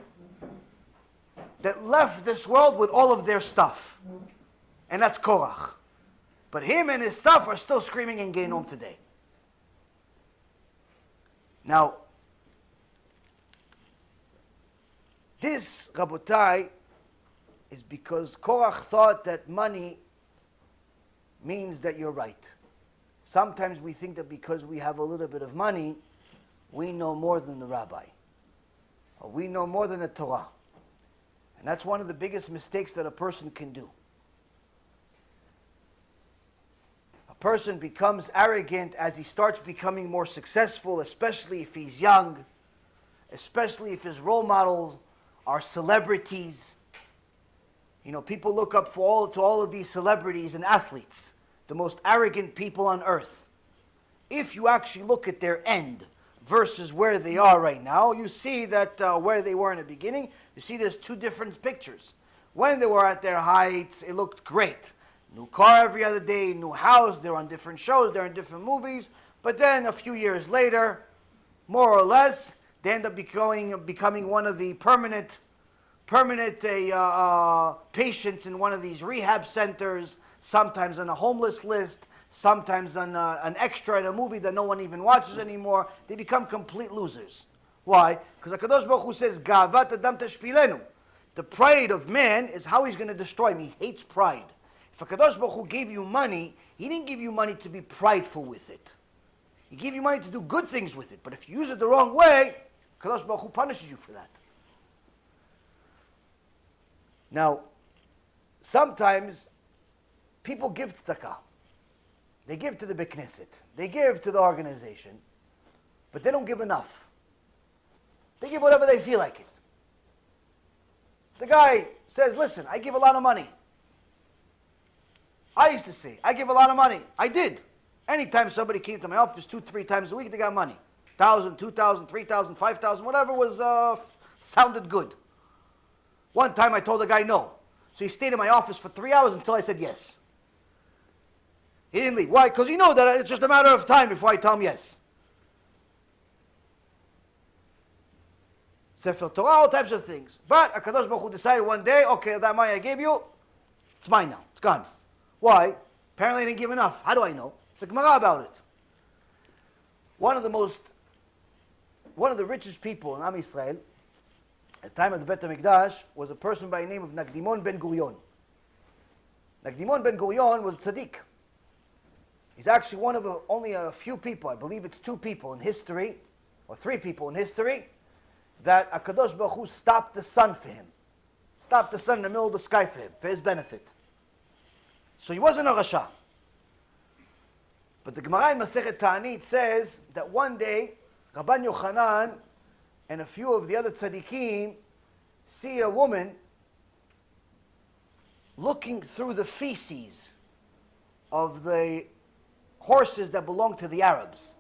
that left this world with all of their stuff. And that's Korach. But him and his stuff are still screaming in Gehinnom today. Now, this, Rabotai, is because Korach thought that money means that you're right. Sometimes we think that because we have a little bit of money, we know more than the rabbi. Or we know more than the Torah. And that's one of the biggest mistakes that a person can do. A person becomes arrogant as he starts becoming more successful, especially if he's young, especially if his role models are celebrities. You know, people look up to all of these celebrities and athletes, the most arrogant people on earth. If you actually look at their end versus where they are right now, you see that where they were in the beginning, you see there's two different pictures. When they were at their heights, it looked great. New car every other day, new house, they're on different shows, they're in different movies. But then a few years later, more or less, they end up becoming one of the permanent patients in one of these rehab centers, sometimes on a homeless list, sometimes on an extra in a movie that no one even watches anymore. They become complete losers. Why? Because HaKadosh Baruch Hu says, Ga'avat Adam tashpilenu. The pride of man is how he's going to destroy him. He hates pride. If HaKadosh Baruch Hu gave you money, he didn't give you money to be prideful with it. He gave you money to do good things with it. But if you use it the wrong way, HaKadosh Baruch Hu punishes you for that. Now, sometimes people give tzedakah. They give to the Beit Knesset. They give to the organization. But they don't give enough. They give whatever they feel like it. The guy says, listen, I give a lot of money. I used to say, I give a lot of money. I did. Anytime somebody came to my office 2-3 times a week, they got money. 1,000, 2,000, 3,000, 5,000, whatever was sounded good. One time I told a guy no. So he stayed in my office for 3 hours until I said yes. He didn't leave. Why? Because he knows that it's just a matter of time before I tell him yes. Sefer Torah, all types of things. But HaKadosh Baruch Hu decided one day, okay, that money I gave you, it's mine now. It's gone. Why? Apparently I didn't give enough. How do I know? It's a Gemara about it. One of the richest people in Am Yisrael, at the time of the Beit HaMikdash, was a person by the name of Nagdimon ben Gurion. Nagdimon ben Gurion was tzaddik. He's actually one of only a few people, I believe it's 2 people in history, or 3 people in history, that HaKadosh Baruch Hu stopped the sun for him. Stopped the sun in the middle of the sky for him, for his benefit. So he wasn't a Rasha. But the Gemara in Masechet Ta'anit says that one day, Rabban Yochanan and a few of the other tzaddikim see a woman looking through the feces of the horses that belong to the Arabs.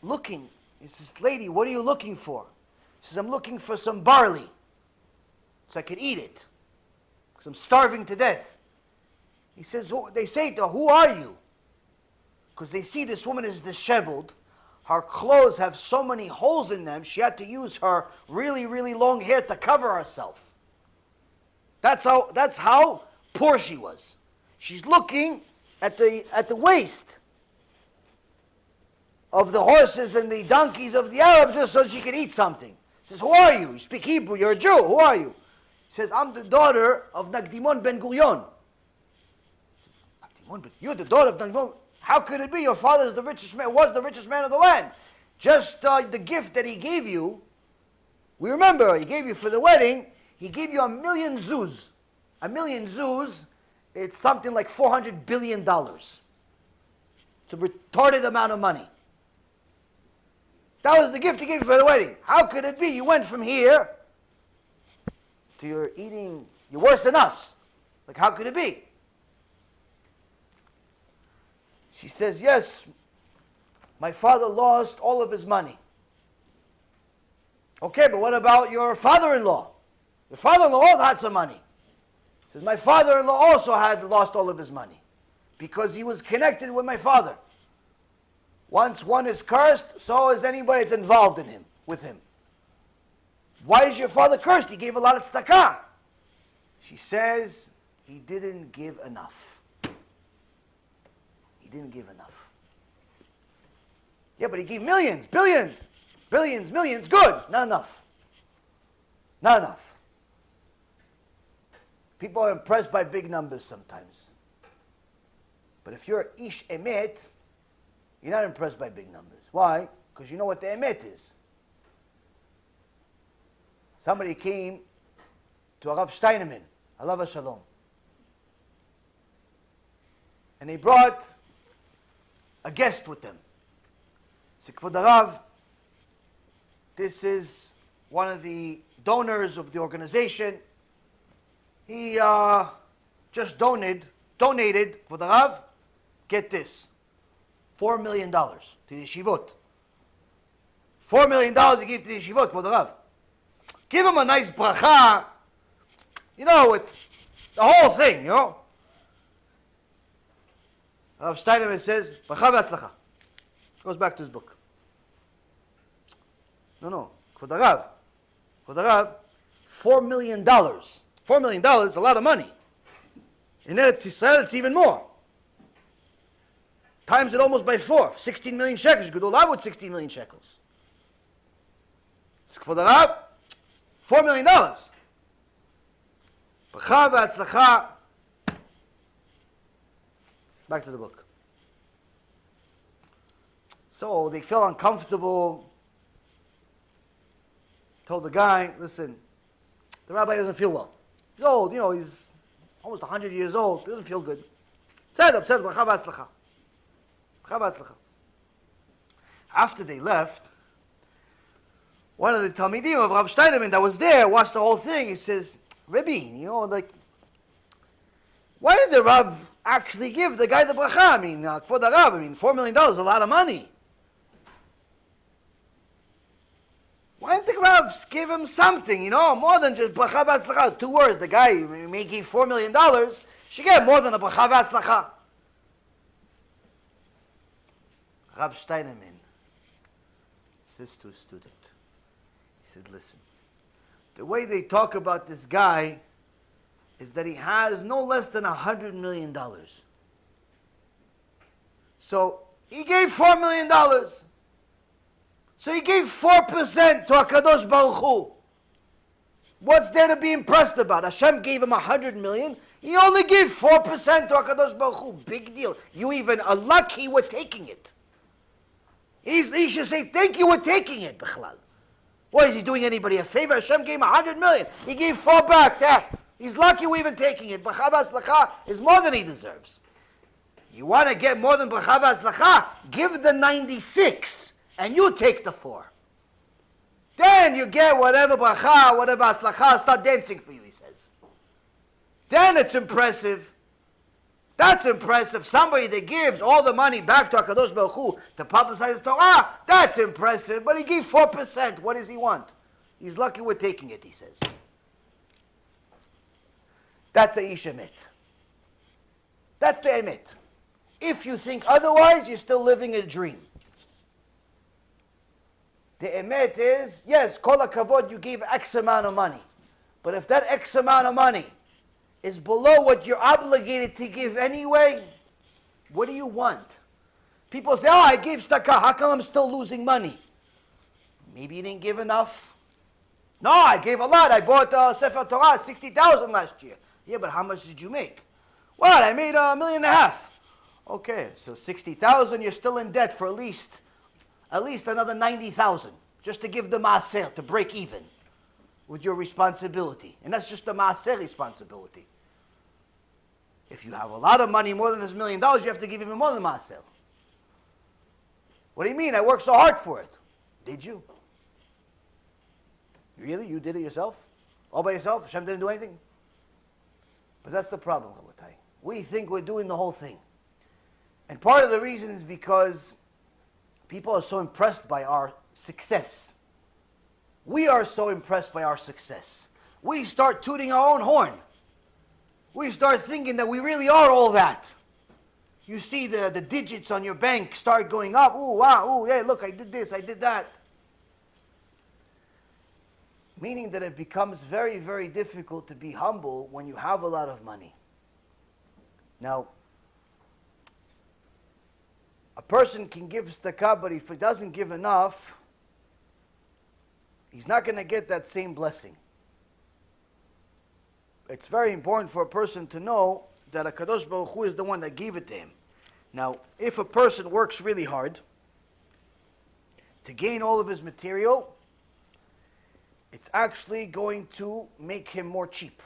Looking. He says, lady, what are you looking for? He says, I'm looking for some barley so I could eat it because I'm starving to death. He says, they say to her, who are you? Because they see this woman is disheveled. Her clothes have so many holes in them, she had to use her really, really long hair to cover herself. That's how poor she was. She's looking at the waist. of the horses and the donkeys of the Arabs just so she could eat something. He says, who are you? You speak Hebrew, you're a Jew, who are you? He says, I'm the daughter of Nagdimon ben Gurion. You're the daughter of Nagdimon. How could it be? Your father is the richest man, was the richest man of the land. Just the gift that he gave you, we remember, he gave you for the wedding, he gave you 1,000,000 zuz. 1,000,000 zuz, it's something like $400 billion. It's a retarded amount of money. That was the gift he gave you for the wedding. How could it be? You went from here to you're worse than us. Like, how could it be? She says, yes, my father lost all of his money. Okay, but what about your father-in-law? Your father-in-law also had some money. He says, my father-in-law also had lost all of his money because he was connected with my father. Once one is cursed, so is anybody that's involved in him, with him. Why is your father cursed? He gave a lot of tzedakah. She says, he didn't give enough. He didn't give enough. Yeah, but he gave millions, billions, billions, millions, good. Not enough. Not enough. People are impressed by big numbers sometimes. But if you're ish emet, you're not impressed by big numbers. Why? Because you know what the emet is. Somebody came to Rav Shteinman, alav shalom, and they brought a guest with them. So, Kvod Rav, this is one of the donors of the organization. He just donated, Kvod Rav, get this, $4 million to the yeshivot. $4 million he gave to the yeshivot, Kvod Rav. Give him a nice bracha, with the whole thing, Rav Shteinman says, bracha v'atzlacha. Goes back to his book. No, Kvod Rav, $4 million. $4 million is a lot of money. In Eretz Yisrael, it's even more. Times it almost by 4, 16 million shekels. You could do a lot with 16 million shekels. So Kvod Rav, $4 million. Bracha v'atzlacha. Back to the book. So they felt uncomfortable. Told the guy, listen, the rabbi doesn't feel well. He's old, he's almost 100 years old. He doesn't feel good. Said bracha v'atzlacha. Bracha v'atzlacha. After they left, one of the Talmidim of Rav Shteinman that was there watched the whole thing. He says, Rebbe, why did the Rav actually give the guy the bracha? Kvod Rav, $4 million is a lot of money. Why didn't the Rav give him something, more than just bracha v'atzlacha? 2 words. The guy making $4 million should get more than a bracha v'atzlacha. Rav Shteinman says to a student, he said, listen, the way they talk about this guy is that he has no less than $100 million. So he gave $4 million. So he gave 4% to HaKadosh Baruch Hu. What's there to be impressed about? Hashem gave him 100 million. He only gave 4% to HaKadosh Baruch Hu. Big deal. You even are lucky we're taking it. He should say, thank you, we're taking it, Bichlal. What, is he doing anybody a favor? Hashem gave him 100 million. He gave 4 back. He's lucky we're even taking it. Bracha v'atzlacha is more than he deserves. You want to get more than bracha v'atzlacha? Give the 96 and you take the 4. Then you get whatever bracha, whatever atzlacha, start dancing for you, he says. Then it's impressive. That's impressive. Somebody that gives all the money back to HaKadosh Baruch Hu to publicize the Torah, that's impressive. But he gave 4%. What does he want? He's lucky we're taking it, he says. That's a ish emet. That's the emet. If you think otherwise, you're still living a dream. The emet is, yes, kol hakavod, you gave X amount of money. But if that X amount of money is below what you're obligated to give anyway, what do you want? People say, oh, I gave tzedakah. How come I'm still losing money? Maybe you didn't give enough. No, I gave a lot. I bought Sefer Torah, 60,000 last year. Yeah, but how much did you make? Well, I made $1.5 million. Okay, so 60,000, you're still in debt for at least another 90,000, just to give the maaser, to break even with your responsibility. And that's just the maaser responsibility. If you have a lot of money, more than this $1 million, you have to give even more than maaser. What do you mean? I worked so hard for it. Did you? Really? You did it yourself? All by yourself? Hashem didn't do anything? But that's the problem, Rabotai. We think we're doing the whole thing. And part of the reason is because people are so impressed by our success. We are so impressed by our success. We start tooting our own horn. We start thinking that we really are all that. You see the digits on your bank start going up. Ooh, wow, ooh, yeah, look, I did this, I did that. Meaning that it becomes very, very difficult to be humble when you have a lot of money. Now, a person can give tzedakah, but if he doesn't give enough, he's not going to get that same blessing. It's very important for a person to know that HaKadosh Baruch Hu is the one that gave it to him. Now, if a person works really hard to gain all of his material, it's actually going to make him more cheap,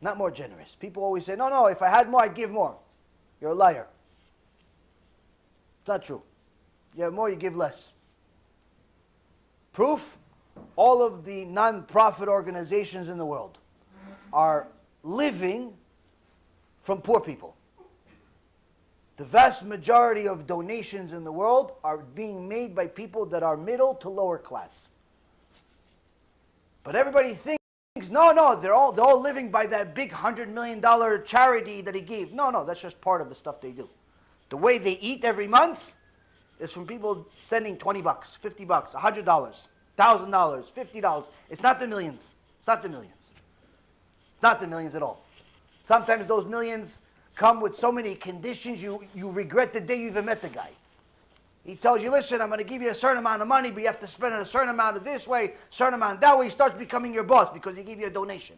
not more generous. People always say, no, if I had more, I'd give more. You're a liar. It's not true. You have more, you give less. Proof? All of the non-profit organizations in the world are living from poor people. The vast majority of donations in the world are being made by people that are middle to lower class. But everybody thinks, no, they're all living by that big $100 million charity that he gave. No, that's just part of the stuff they do. The way they eat every month is from people sending $20, $50, $100, $1,000, $50. It's not the millions. It's not the millions. Not the millions at all. Sometimes those millions come with so many conditions you regret the day you even met the guy. He tells you, listen, I'm going to give you a certain amount of money, but you have to spend a certain amount of this way, a certain amount that way. He starts becoming your boss because he gave you a donation.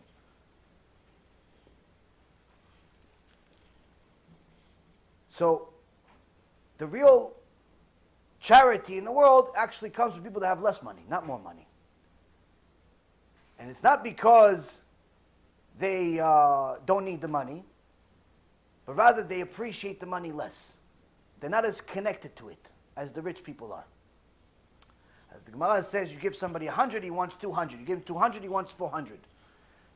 So, the real charity in the world actually comes from people that have less money, not more money. And it's not because they don't need the money, but rather they appreciate the money less. They're not as connected to it as the rich people are. As the Gemara says, you give somebody 100, he wants 200. You give him 200, he wants 400.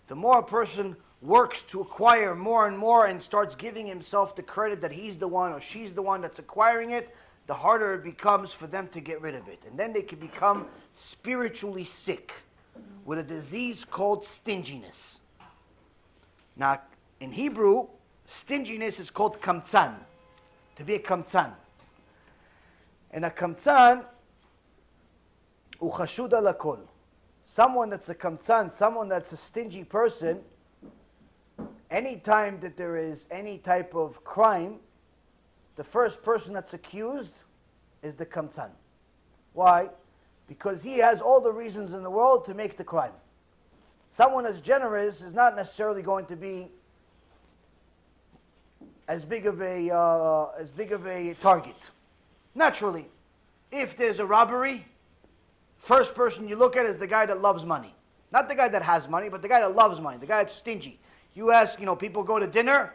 The more a person works to acquire more and more and starts giving himself the credit that he's the one or she's the one that's acquiring it, the harder it becomes for them to get rid of it. And then they can become spiritually sick with a disease called stinginess. Now, in Hebrew, stinginess is called kamtzan, to be a kamtzan. And a kamtzan, uchashud alakol. Someone that's a kamtzan, someone that's a stingy person, anytime that there is any type of crime, the first person that's accused is the kamtzan. Why? Because he has all the reasons in the world to make the crime. Someone that's generous is not necessarily going to be as big of a target. Naturally, if there's a robbery, first person you look at is the guy that loves money. Not the guy that has money, but the guy that loves money, the guy that's stingy. You ask, people go to dinner.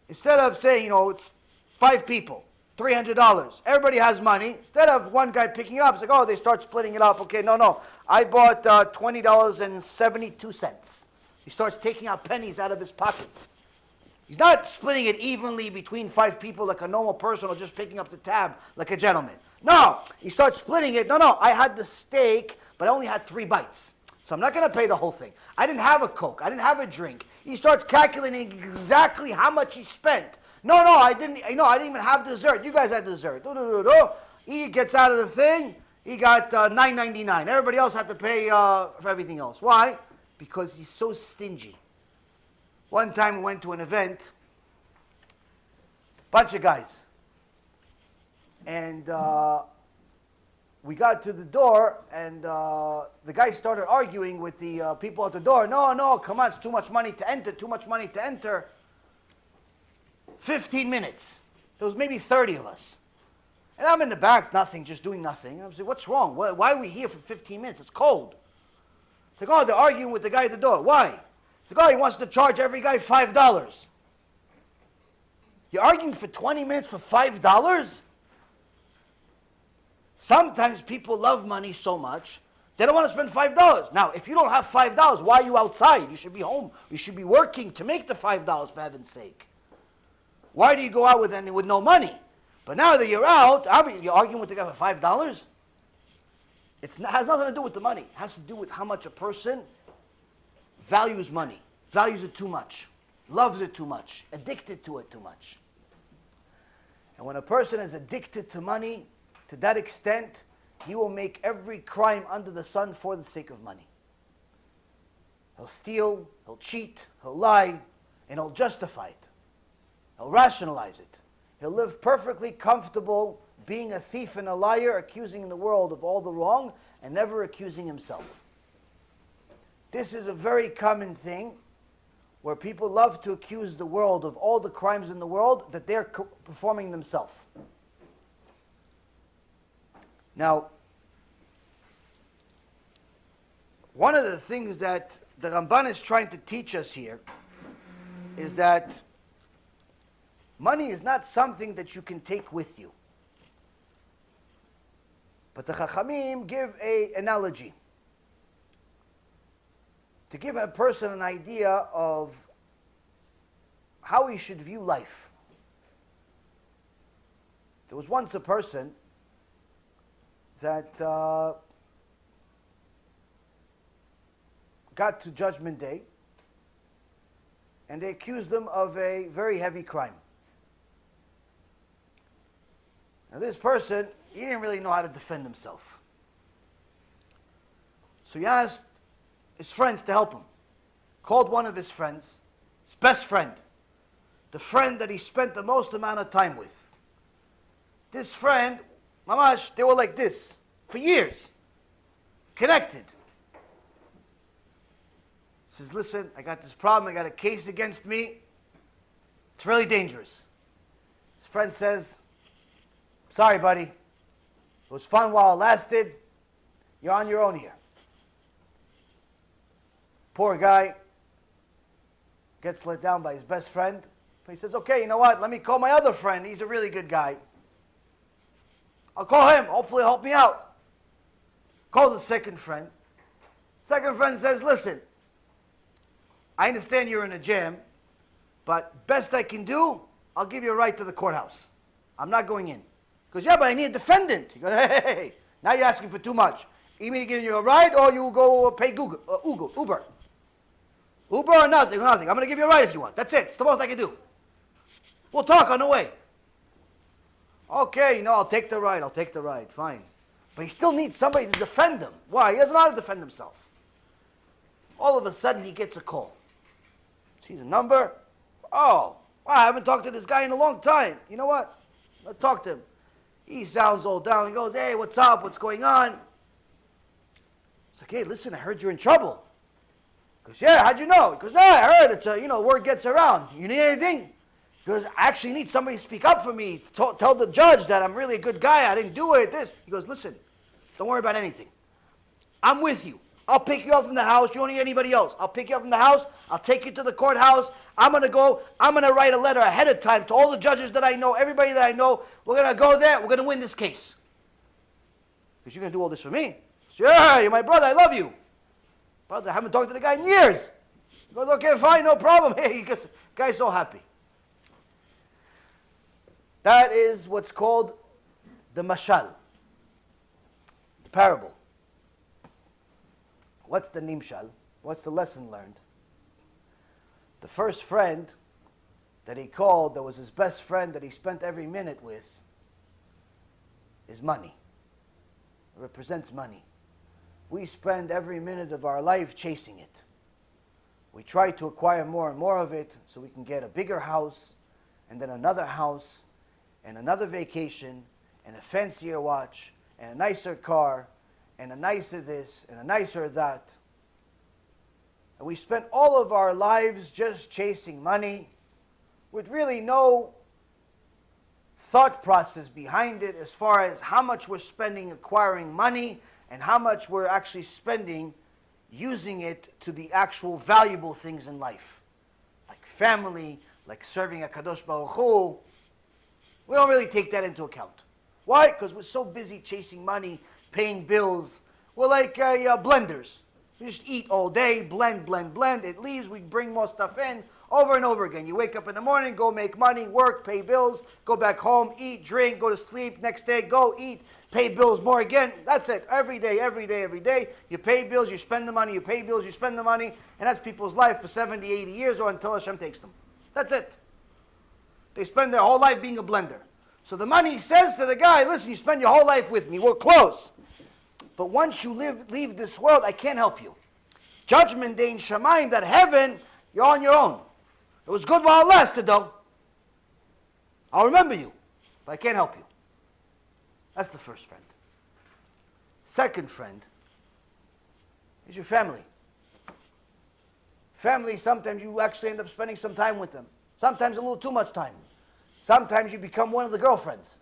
Instead of saying, it's 5 people, $300. Everybody has money. Instead of one guy picking it up, it's like, they start splitting it up. Okay, no. I bought $20.72. He starts taking out pennies out of his pocket. He's not splitting it evenly between 5 people like a normal person or just picking up the tab like a gentleman. No, he starts splitting it. No, I had the steak, but I only had 3 bites. So I'm not going to pay the whole thing. I didn't have a Coke. I didn't have a drink. He starts calculating exactly how much he spent. No, I didn't even have dessert. You guys had dessert. He gets out of the thing. He got $9.99. Everybody else had to pay for everything else. Why? Because he's so stingy. One time we went to an event, Bunch of guys. And we got to the door, and the guy started arguing with the people at the door. No, come on, it's too much money to enter, too much money to enter. 15 minutes. There was maybe 30 of us. And I'm in the back, nothing, just doing nothing. And I'm saying, what's wrong? Why are we here for 15 minutes? It's cold. It's like, oh, they're arguing with the guy at the door. Why? It's like, oh, he wants to charge every guy $5. You're arguing for 20 minutes for $5? Sometimes people love money so much, they don't want to spend $5. Now, if you don't have $5, why are you outside? You should be home. You should be working to make the $5, for heaven's sake. Why do you go out with no money? But now that you're out, you're arguing with the guy for $5? It has nothing to do with the money. It has to do with how much a person values money, values it too much, loves it too much, addicted to it too much. And when a person is addicted to money to that extent, he will make every crime under the sun for the sake of money. He'll steal, he'll cheat, he'll lie, and he'll justify it. He'll rationalize it. He'll live perfectly comfortable being a thief and a liar, accusing the world of all the wrong and never accusing himself. This is a very common thing where people love to accuse the world of all the crimes in the world that they're performing themselves. Now, one of the things that the Ramban is trying to teach us here is that money is not something that you can take with you. But the Chachamim give an analogy to give a person an idea of how he should view life. There was once a person that got to Judgment Day, and they accused him of a very heavy crime. Now this person, he didn't really know how to defend himself. So he asked his friends to help him. Called one of his friends, his best friend, the friend that he spent the most amount of time with. This friend, mamash, they were like this for years, connected. He says, listen, I got this problem, I got a case against me. It's really dangerous. His friend says, sorry, buddy. It was fun while it lasted. You're on your own here. Poor guy gets let down by his best friend. But he says, okay, you know what? Let me call my other friend. He's a really good guy. I'll call him. Hopefully he'll help me out. Calls the second friend. Second friend says, listen, I understand you're in a jam, but best I can do, I'll give you a ride to the courthouse. I'm not going in. He goes, yeah, but I need a defendant. He goes, hey, now you're asking for too much. Either give you a ride or you go pay Uber. Uber or nothing, I'm going to give you a ride if you want. That's it. It's the most I can do. We'll talk on the way. Okay, I'll take the ride. Fine. But he still needs somebody to defend him. Why? He doesn't know how to defend himself. All of a sudden, he gets a call. Sees a number. Oh, I haven't talked to this guy in a long time. You know what? Let's talk to him. He sounds all down. He goes, hey, what's up? What's going on? It's like, hey, listen, I heard you're in trouble. He goes, yeah, how'd you know? He goes, no, I heard it's word gets around. You need anything? He goes, I actually need somebody to speak up for me. Tell the judge that I'm really a good guy. I didn't do it. He goes, listen, don't worry about anything. I'm with you. I'll pick you up from the house. You don't need anybody else. I'll pick you up from the house. I'll take you to the courthouse. I'm going to write a letter ahead of time to all the judges that I know, everybody that I know. We're going to go there. We're going to win this case. Because you're going to do all this for me. So, yeah, you're my brother. I love you. Brother, I haven't talked to the guy in years. He goes, okay, fine, no problem. Hey, the guy's so happy. That is what's called the mashal, the parable. What's the nimshal? What's the lesson learned? The first friend that he called, that was his best friend that he spent every minute with, is money. It represents money. We spend every minute of our life chasing it. We try to acquire more and more of it so we can get a bigger house and then another house, and another vacation, and a fancier watch, and a nicer car, and a nicer this, and a nicer that. And we spent all of our lives just chasing money with really no thought process behind it as far as how much we're spending acquiring money and how much we're actually spending using it to the actual valuable things in life. Like family, like serving a Kadosh Baruch Hu. We don't really take that into account. Why? Because we're so busy chasing money, paying bills. We're like blenders. We just eat all day, blend, blend, blend. It leaves, we bring more stuff in over and over again. You wake up in the morning, go make money, work, pay bills, go back home, eat, drink, go to sleep. Next day, go eat, pay bills more again. That's it. Every day, every day, every day. You pay bills, you spend the money, you pay bills, you spend the money. And that's people's life for 70, 80 years or until Hashem takes them. That's it. They spend their whole life being a blender. So the money says to the guy, listen, you spend your whole life with me. We're close. But once you leave this world, I can't help you. Judgment day in Shammai, that heaven, you're on your own. It was good while it lasted, though. I'll remember you, but I can't help you. That's the first friend. Second friend is your family. Family, sometimes you actually end up spending some time with them. Sometimes a little too much time. Sometimes you become one of the girlfriends.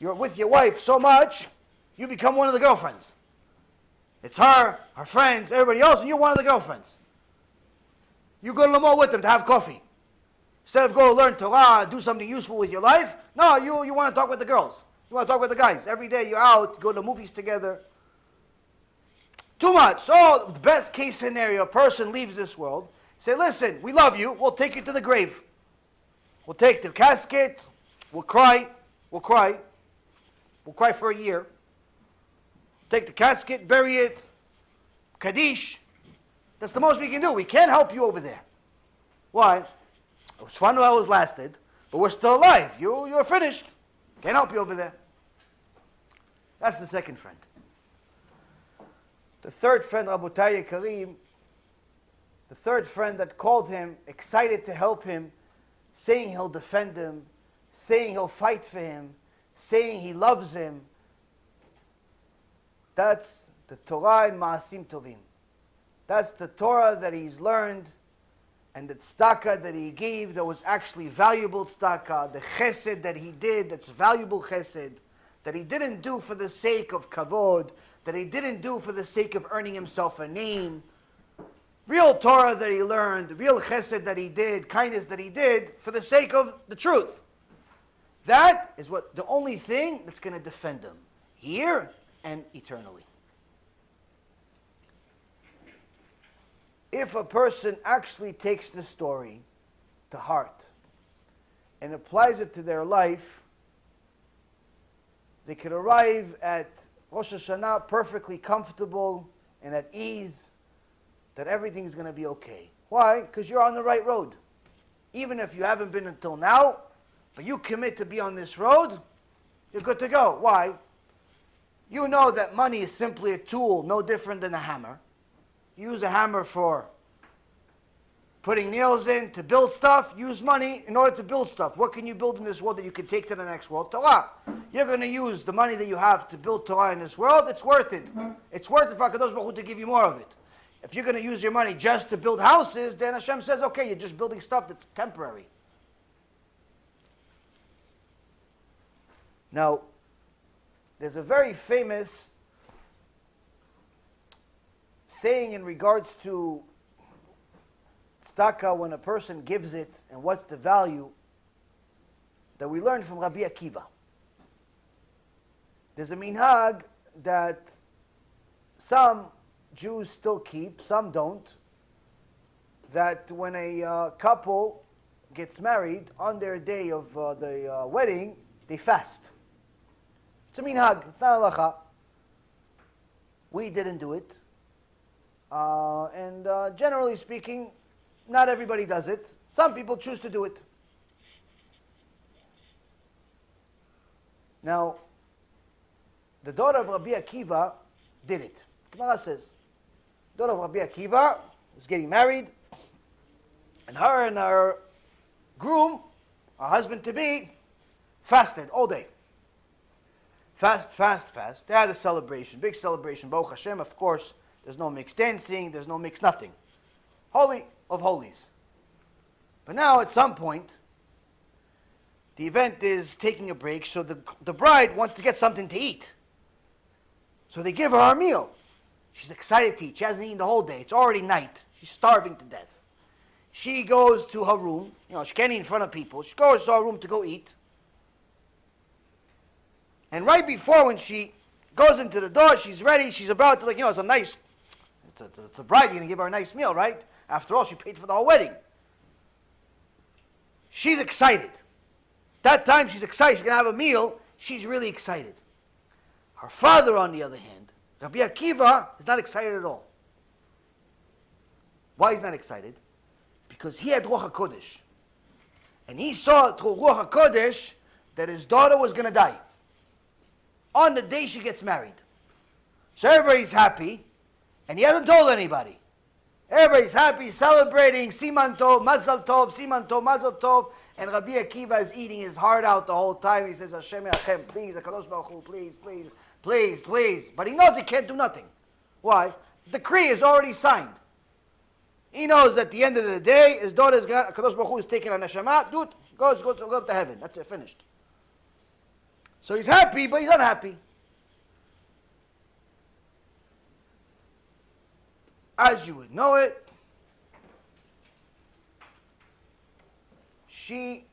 You're with your wife so much, you become one of the girlfriends. It's her friends, everybody else, and you're one of the girlfriends. You go to the mall with them to have coffee. Instead of go learn Torah, do something useful with your life, no, you want to talk with the girls. You want to talk with the guys. Every day you're out, go to the movies together. Too much. So, the best case scenario, a person leaves this world, say, listen, we love you, we'll take you to the grave. We'll take the casket, we'll cry for a year. Take the casket, bury it, Kaddish. That's the most we can do. We can't help you over there. Why? It was fun while it was lasted, but we're still alive. You're finished. Can't help you over there. That's the second friend. The third friend, Rabotai Karim, the third friend that called him, excited to help him, saying he'll defend him, saying he'll fight for him, saying he loves him. That's the Torah and Ma'asim Tovim. That's the Torah that he's learned and the tzedakah that he gave that was actually valuable tzedakah, the chesed that he did that's valuable chesed, that he didn't do for the sake of kavod, that he didn't do for the sake of earning himself a name. Real Torah that he learned, real chesed that he did, kindness that he did for the sake of the truth. That is what the only thing that's going to defend him here and eternally. If a person actually takes the story to heart and applies it to their life, they could arrive at Rosh Hashana perfectly comfortable and at ease, that everything is going to be okay. Why? Because you're on the right road. Even if you haven't been until now, but you commit to be on this road, you're good to go. Why? You know that money is simply a tool, no different than a hammer. You use a hammer for putting nails in, to build stuff. Use money in order to build stuff. What can you build in this world that you can take to the next world? Torah. You're going to use the money that you have to build Torah in this world. It's worth it. It's worth it for HaKadosh Baruch Hu to give you more of it. If you're going to use your money just to build houses, then Hashem says, okay, you're just building stuff that's temporary. Now, there's a very famous saying in regards to tzedakah, when a person gives it and what's the value, that we learned from Rabbi Akiva. There's a minhag that some Jews still keep, some don't, that when a couple gets married, on their day of the wedding, they fast. It's a minhag, it's not halacha. We didn't do it. And generally speaking, not everybody does it. Some people choose to do it. Now, the daughter of Rabbi Akiva did it. Gemara says, the daughter of Rabbi Akiva was getting married, and her groom Her husband-to-be fasted all day. Fast. They had a celebration, big celebration. Baruch Hashem, of course, there's no mixed dancing, there's no mixed nothing. Holy of holies. But now, at some point, the event is taking a break, so the bride wants to get something to eat. So they give her a meal. She's excited to eat. She hasn't eaten the whole day. It's already night. She's starving to death. She goes to her room. She can't eat in front of people. She goes to her room to go eat. And right before, when she goes into the door, she's ready. She's about to, it's a nice, it's a bride. You're going to give her a nice meal, right? After all, she paid for the whole wedding. She's excited. That time, she's excited. She's going to have a meal. She's really excited. Her father, on the other hand, Rabbi Akiva, is not excited at all. Why he's not excited? Because he had Ruach HaKodesh. And he saw through Ruach HaKodesh that his daughter was going to die on the day she gets married. So everybody's happy, and he hasn't told anybody. Everybody's happy, celebrating, Siman Tov, Mazal Tov, Siman Tov, Mazal Tov, and Rabbi Akiva is eating his heart out the whole time. He says, Hashem, Hashem, please, HaKadosh Baruch Hu, please. But he knows he can't do nothing. Why? The decree is already signed. He knows that at the end of the day, his daughter's got, HaKadosh Baruch Hu is taking a neshama, dude, goes up to heaven. That's it, finished. So he's happy, but he's unhappy. As you would know it, she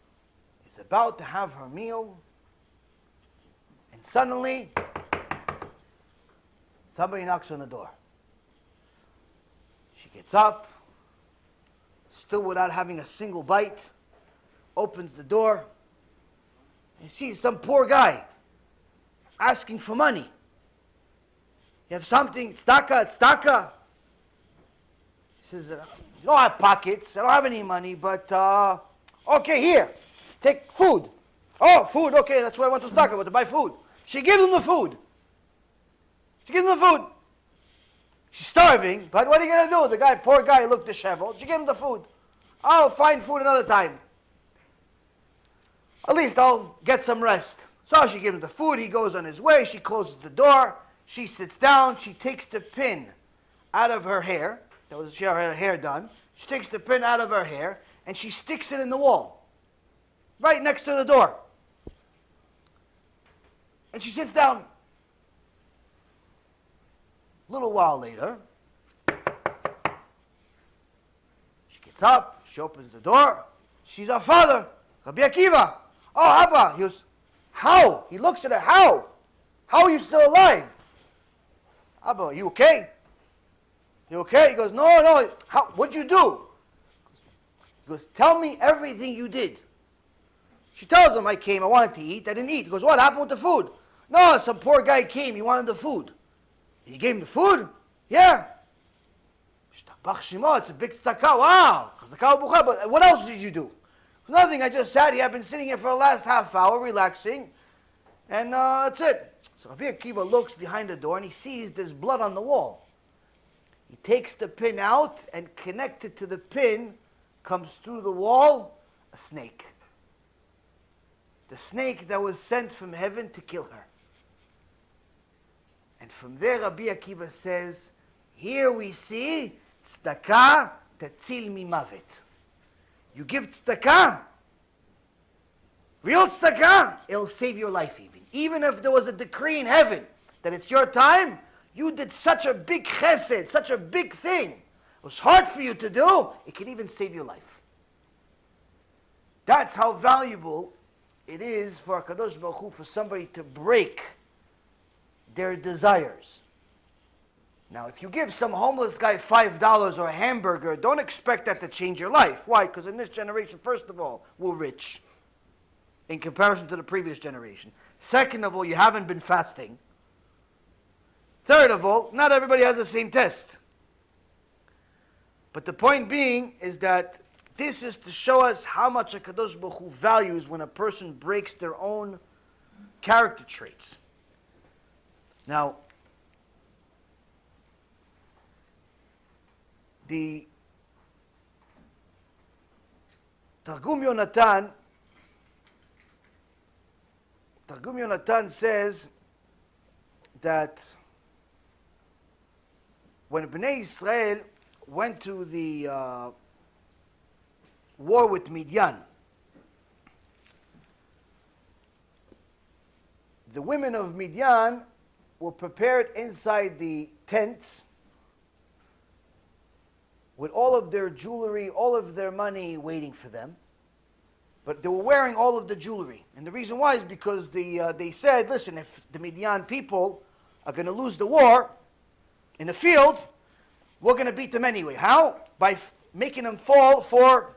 is about to have her meal, and suddenly, somebody knocks on the door. She gets up, still without having a single bite, opens the door, and sees some poor guy asking for money. You have something? Tzedakah. He says, you don't have pockets, I don't have any money, but, okay, here, take food. Oh, food, okay, that's why I want to tzedakah, I want to buy food. She gives him the food. She's starving, but what are you going to do? The poor guy looked disheveled. She gave him the food. I'll find food another time. At least I'll get some rest. So she gives him the food. He goes on his way. She closes the door. She sits down. She takes the pin out of her hair. She had her hair done. She takes the pin out of her hair and she sticks it in the wall, right next to the door. And she sits down. A little while later, she gets up. She opens the door. She's her father, Rabbi Akiva. Oh, Abba. He goes, how? He looks at her, how? How are you still alive? Abba, are you okay? You okay? He goes, no. How? What'd you do? He goes, tell me everything you did. She tells him, I came, I wanted to eat, I didn't eat. He goes, what happened with the food? No, some poor guy came, he wanted the food. You gave him the food? Yeah. It's a big tzedakah, wow. But what else did you do? Nothing, I just sat here, I've been sitting here for the last half hour, relaxing, and that's it. So Rabbi Akiva looks behind the door and he sees there's blood on the wall. He takes the pin out and connected to the pin comes through the wall a snake. The snake that was sent from heaven to kill her. And from there Rabbi Akiva says, here we see tzedakah tetzil mimavet. You give tzedakah, real tzedakah, it'll save your life even. Even if there was a decree in heaven that it's your time, you did such a big chesed, such a big thing. It was hard for you to do, it can even save your life. That's how valuable it is for HaKadosh Baruch Hu, for somebody to break their desires. Now, if you give some homeless guy $5 or a hamburger, don't expect that to change your life. Why? Because in this generation, first of all, we're rich in comparison to the previous generation. Second of all, you haven't been fasting. Third of all, not everybody has the same test. But the point being is that this is to show us how much HaKadosh Baruch Hu values when a person breaks their own character traits. Now, the Targum Yonatan Targum Yonatan says that when Bnei Israel went to the war with Midian, the women of Midian were prepared inside the tents with all of their jewelry, all of their money waiting for them. But they were wearing all of the jewelry. And the reason why is because they said, listen, if the Midian people are going to lose the war in the field, we're going to beat them anyway. How? By making them fall for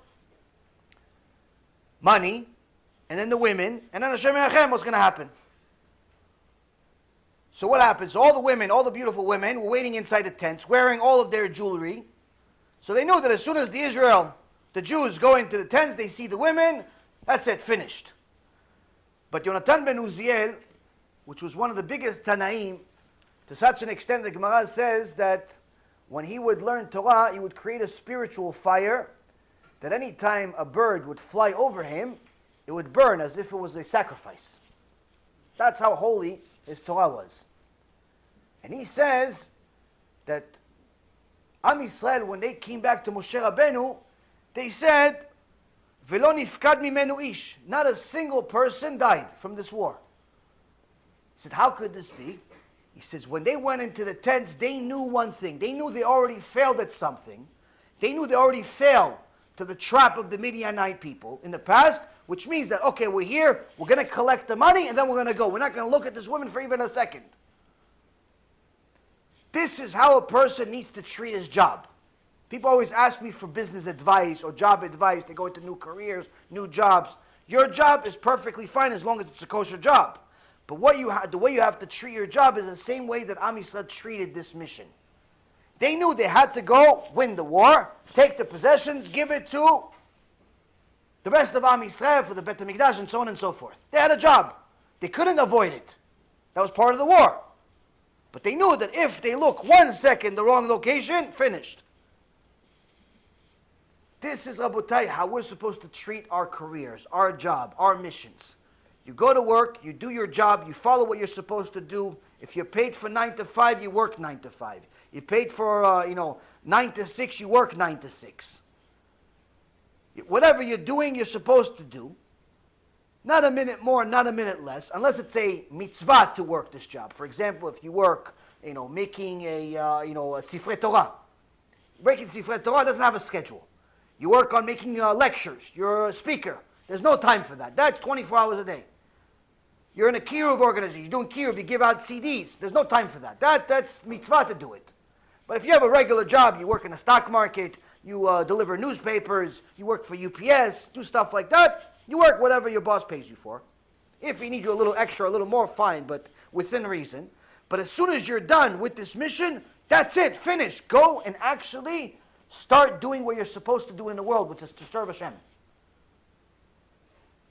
money, and then the women, and then Hashem Yachem, what's going to happen? So what happens? All the women, all the beautiful women, were waiting inside the tents, wearing all of their jewelry. So they knew that as soon as the Jews go into the tents, they see the women, that's it, finished. But Yonatan ben Uziel, which was one of the biggest Tanaim, to such an extent the Gemara says that when he would learn Torah, he would create a spiritual fire that any time a bird would fly over him, it would burn as if it was a sacrifice. That's how holy his Torah was. And he says that Am Yisrael, when they came back to Moshe Rabbeinu, they said, "Velo nifkad mimenu ish." Not a single person died from this war. He said, how could this be? He says, when they went into the tents, they knew one thing. They knew they already failed at something. They knew they already failed to the trap of the Midianite people in the past, which means that, okay, we're here, we're going to collect the money, and then we're going to go. We're not going to look at this woman for even a second. This is how a person needs to treat his job. People always ask me for business advice or job advice. They go into new careers, new jobs. Your job is perfectly fine as long as it's a kosher job. But the way you have to treat your job is the same way that Am Yisrael treated this mission. They knew they had to go win the war, take the possessions, give it to the rest of Am Yisrael for the Beit HaMikdash and so on and so forth. They had a job. They couldn't avoid it. That was part of the war. But they knew that if they look 1 second the wrong location, finished. This is, Rabotai, how we're supposed to treat our careers, our job, our missions. You go to work, you do your job, you follow what you're supposed to do. If you're paid for 9 to 5, you work 9 to 5. You're paid for 9 to 6, you work 9 to 6. Whatever you're doing, you're supposed to do. Not a minute more, not a minute less, unless it's a mitzvah to work this job. For example, if you work, making a Sifrei Torah. Making Sifrei Torah doesn't have a schedule. You work on making lectures. You're a speaker. There's no time for that. That's 24 hours a day. You're in a kiruv organization. You're doing kiruv. You give out CDs. There's no time for that. That's mitzvah to do it. But if you have a regular job, you work in a stock market, you deliver newspapers, you work for UPS, do stuff like that, you work whatever your boss pays you for. If he needs you a little extra, a little more, fine, but within reason. But as soon as you're done with this mission, that's it, finish. Go and actually start doing what you're supposed to do in the world, which is to serve Hashem.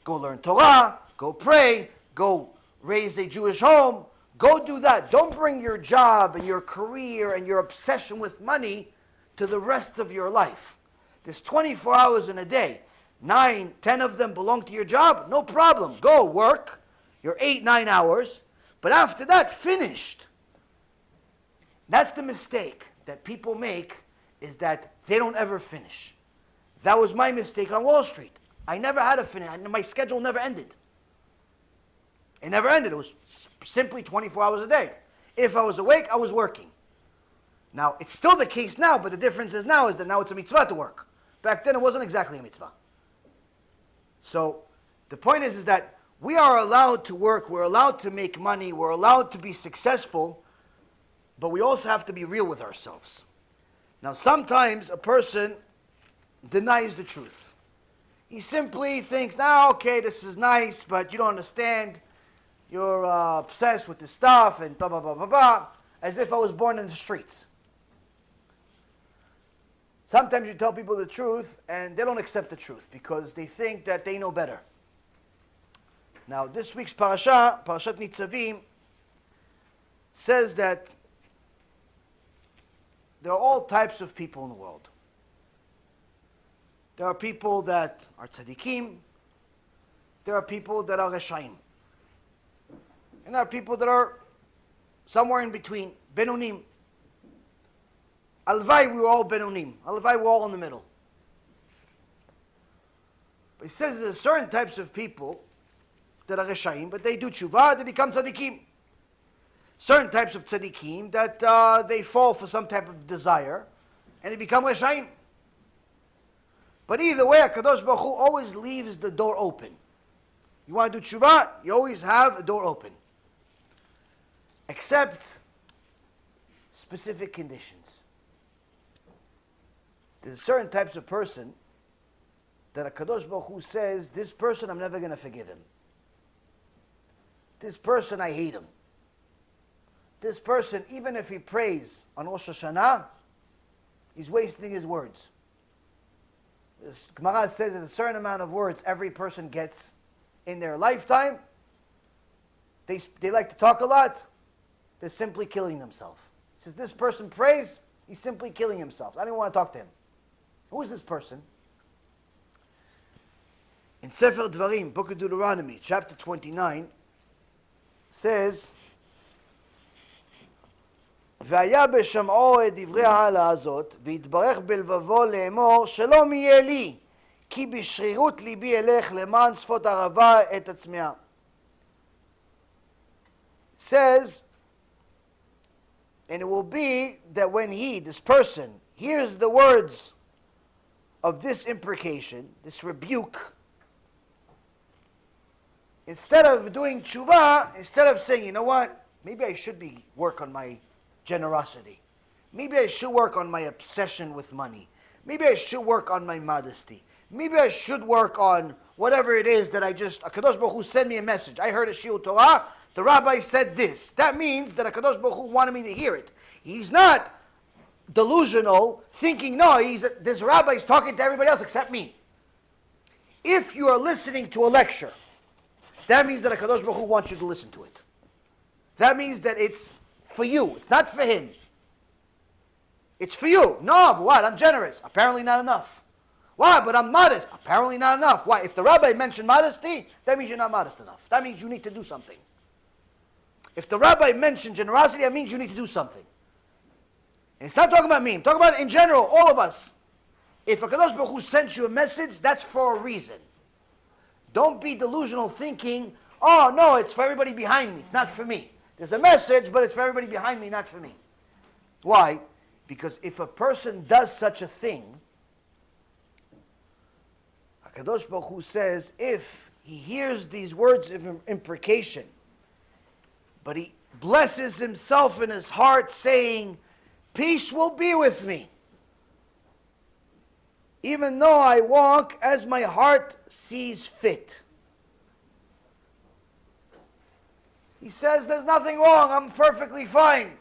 Go learn Torah, go pray, go raise a Jewish home, go do that. Don't bring your job and your career and your obsession with money to the rest of your life. There's 24 hours in a day. 9, 10 of them belong to your job, no problem. Go work your 8, 9 hours, but after that, finished. That's the mistake that people make, is that they don't ever finish. That was my mistake on Wall Street. I never had a finish. My schedule never ended. It never ended. It was simply 24 hours a day. If I was awake, I was working. Now, it's still the case now, but the difference is now it's a mitzvah to work. Back then, it wasn't exactly a mitzvah. So, the point is that we are allowed to work, we're allowed to make money, we're allowed to be successful, but we also have to be real with ourselves. Now, sometimes a person denies the truth. He simply thinks, okay, this is nice, but you don't understand. You're obsessed with this stuff and blah, blah, blah, blah, blah, as if I was born in the streets. Sometimes you tell people the truth and they don't accept the truth because they think that they know better. Now, this week's Parshat Nitzavim, says that there are all types of people in the world. There are people that are tzaddikim. There are people that are reshaim. And there are people that are somewhere in between, Benonim. Alvai, we were all Benonim. Alvai, we're all in the middle. But he says there's certain types of people that are Reshaim, but they do Teshuva, they become Tzaddikim. Certain types of Tzaddikim that they fall for some type of desire, and they become Reshaim. But either way, HaKadosh Baruch Hu always leaves the door open. You want to do Teshuva, you always have a door open. Except specific conditions. There's certain types of person that HaKadosh Baruch Hu says, this person I'm never going to forgive him. This person I hate him. This person, even if he prays on Rosh Hashana, he's wasting his words. This Gemara says there's a certain amount of words every person gets in their lifetime. They like to talk a lot. They're simply killing themselves. He says this person prays, he's simply killing himself. I don't want to talk to him. Who is this person? In Sefer Dvarim, Book of Deuteronomy, chapter 29, says, והיה בשמעו את דברי ההעלה הזאת, והתברך בלבבו לאמור, שלום יהיה לי, כי בשרירות ליבי אלך למען שפות ערבה את הצמאה. Says, and it will be that when he, this person, hears the words of this imprecation, this rebuke, instead of doing tshuva, instead of saying, you know what, maybe I should work on my generosity. Maybe I should work on my obsession with money. Maybe I should work on my modesty. Maybe I should work on whatever it is that HaKadosh Baruch Hu sent me a message. I heard a Shiur Torah, the rabbi said this. That means that HaKadosh Baruch Hu wanted me to hear it. He's not delusional, thinking, no, this rabbi is talking to everybody else except me. If you are listening to a lecture, that means that HaKadosh Baruch Hu wants you to listen to it. That means that it's for you. It's not for him. It's for you. No, but what? I'm generous. Apparently not enough. Why? But I'm modest. Apparently not enough. Why? If the rabbi mentioned modesty, that means you're not modest enough. That means you need to do something. If the rabbi mentioned generosity, that means you need to do something. And it's not talking about me. I'm talking about in general, all of us. If HaKadosh Baruch Hu sent you a message, that's for a reason. Don't be delusional thinking, oh no, it's for everybody behind me. It's not for me. There's a message, but it's for everybody behind me, not for me. Why? Because if a person does such a thing, HaKadosh Baruch Hu says, if he hears these words of imprecation, but he blesses himself in his heart saying, peace will be with me, even though I walk as my heart sees fit. He says, there's nothing wrong, I'm perfectly fine.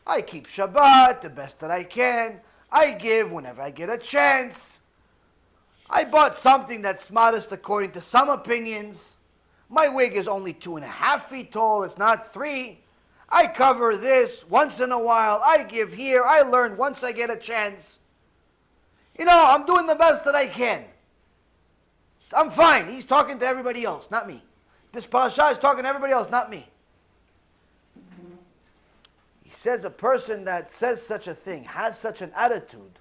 I keep Shabbat the best that I can. I give whenever I get a chance. I bought something that's modest according to some opinions. My wig is only 2.5 feet tall, it's not 3. I cover this once in a while. I give here, I learn once I get a chance. You know, I'm doing the best that I can. I'm fine. He's talking to everybody else, not me. This parasha is talking to everybody else, not me. He says a person that says such a thing, has such an attitude,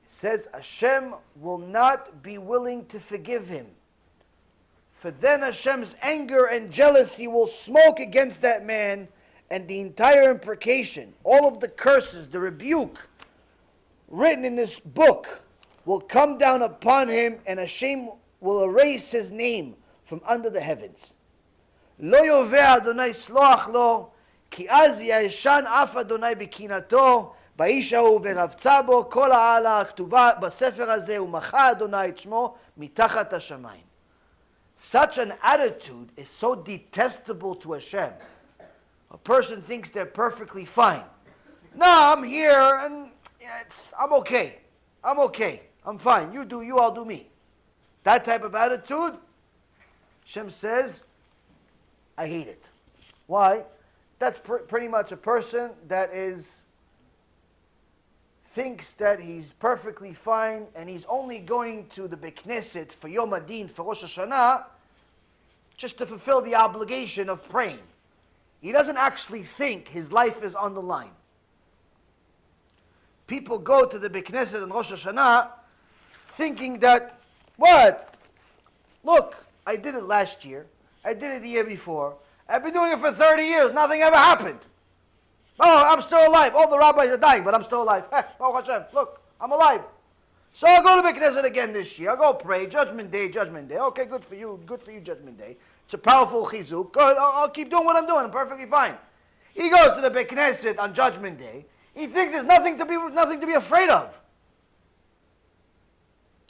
says Hashem will not be willing to forgive him. For then Hashem's anger and jealousy will smoke against that man, and the entire imprecation, all of the curses, the rebuke written in this book will come down upon him, and Hashem will erase his name from under the heavens. Lo yoveh Adonai sloach lo, כי אז ישן אף אדוני בקנאתו, באיש ההוא ורבצה בו, כל העלה הכתובה בספר הזה, ומחה אדוני את שמו מתחת השמיים. Such an attitude is so detestable to Hashem. A person thinks they're perfectly fine. No, I'm here and I'm okay. I'm okay. I'm fine. You do you, I'll do me. That type of attitude, Hashem says, I hate it. Why? That's pretty much a person that thinks that he's perfectly fine and he's only going to the Beit Knesset for Yom Adin, for Rosh Hashana, just to fulfill the obligation of praying. He doesn't actually think his life is on the line. People go to the Beit Knesset and Rosh Hashana thinking that, what? Look, I did it last year. I did it the year before. I've been doing it for 30 years. Nothing ever happened. Oh, I'm still alive. All the rabbis are dying, but I'm still alive. Oh, Hashem, look, I'm alive. So I'll go to Beit Knesset again this year. I'll go pray. Judgment Day, Judgment Day. Okay, good for you. Good for you, Judgment Day. It's a powerful chizuk. Good. I'll keep doing what I'm doing. I'm perfectly fine. He goes to the Beit Knesset on Judgment Day. He thinks there's nothing to be afraid of.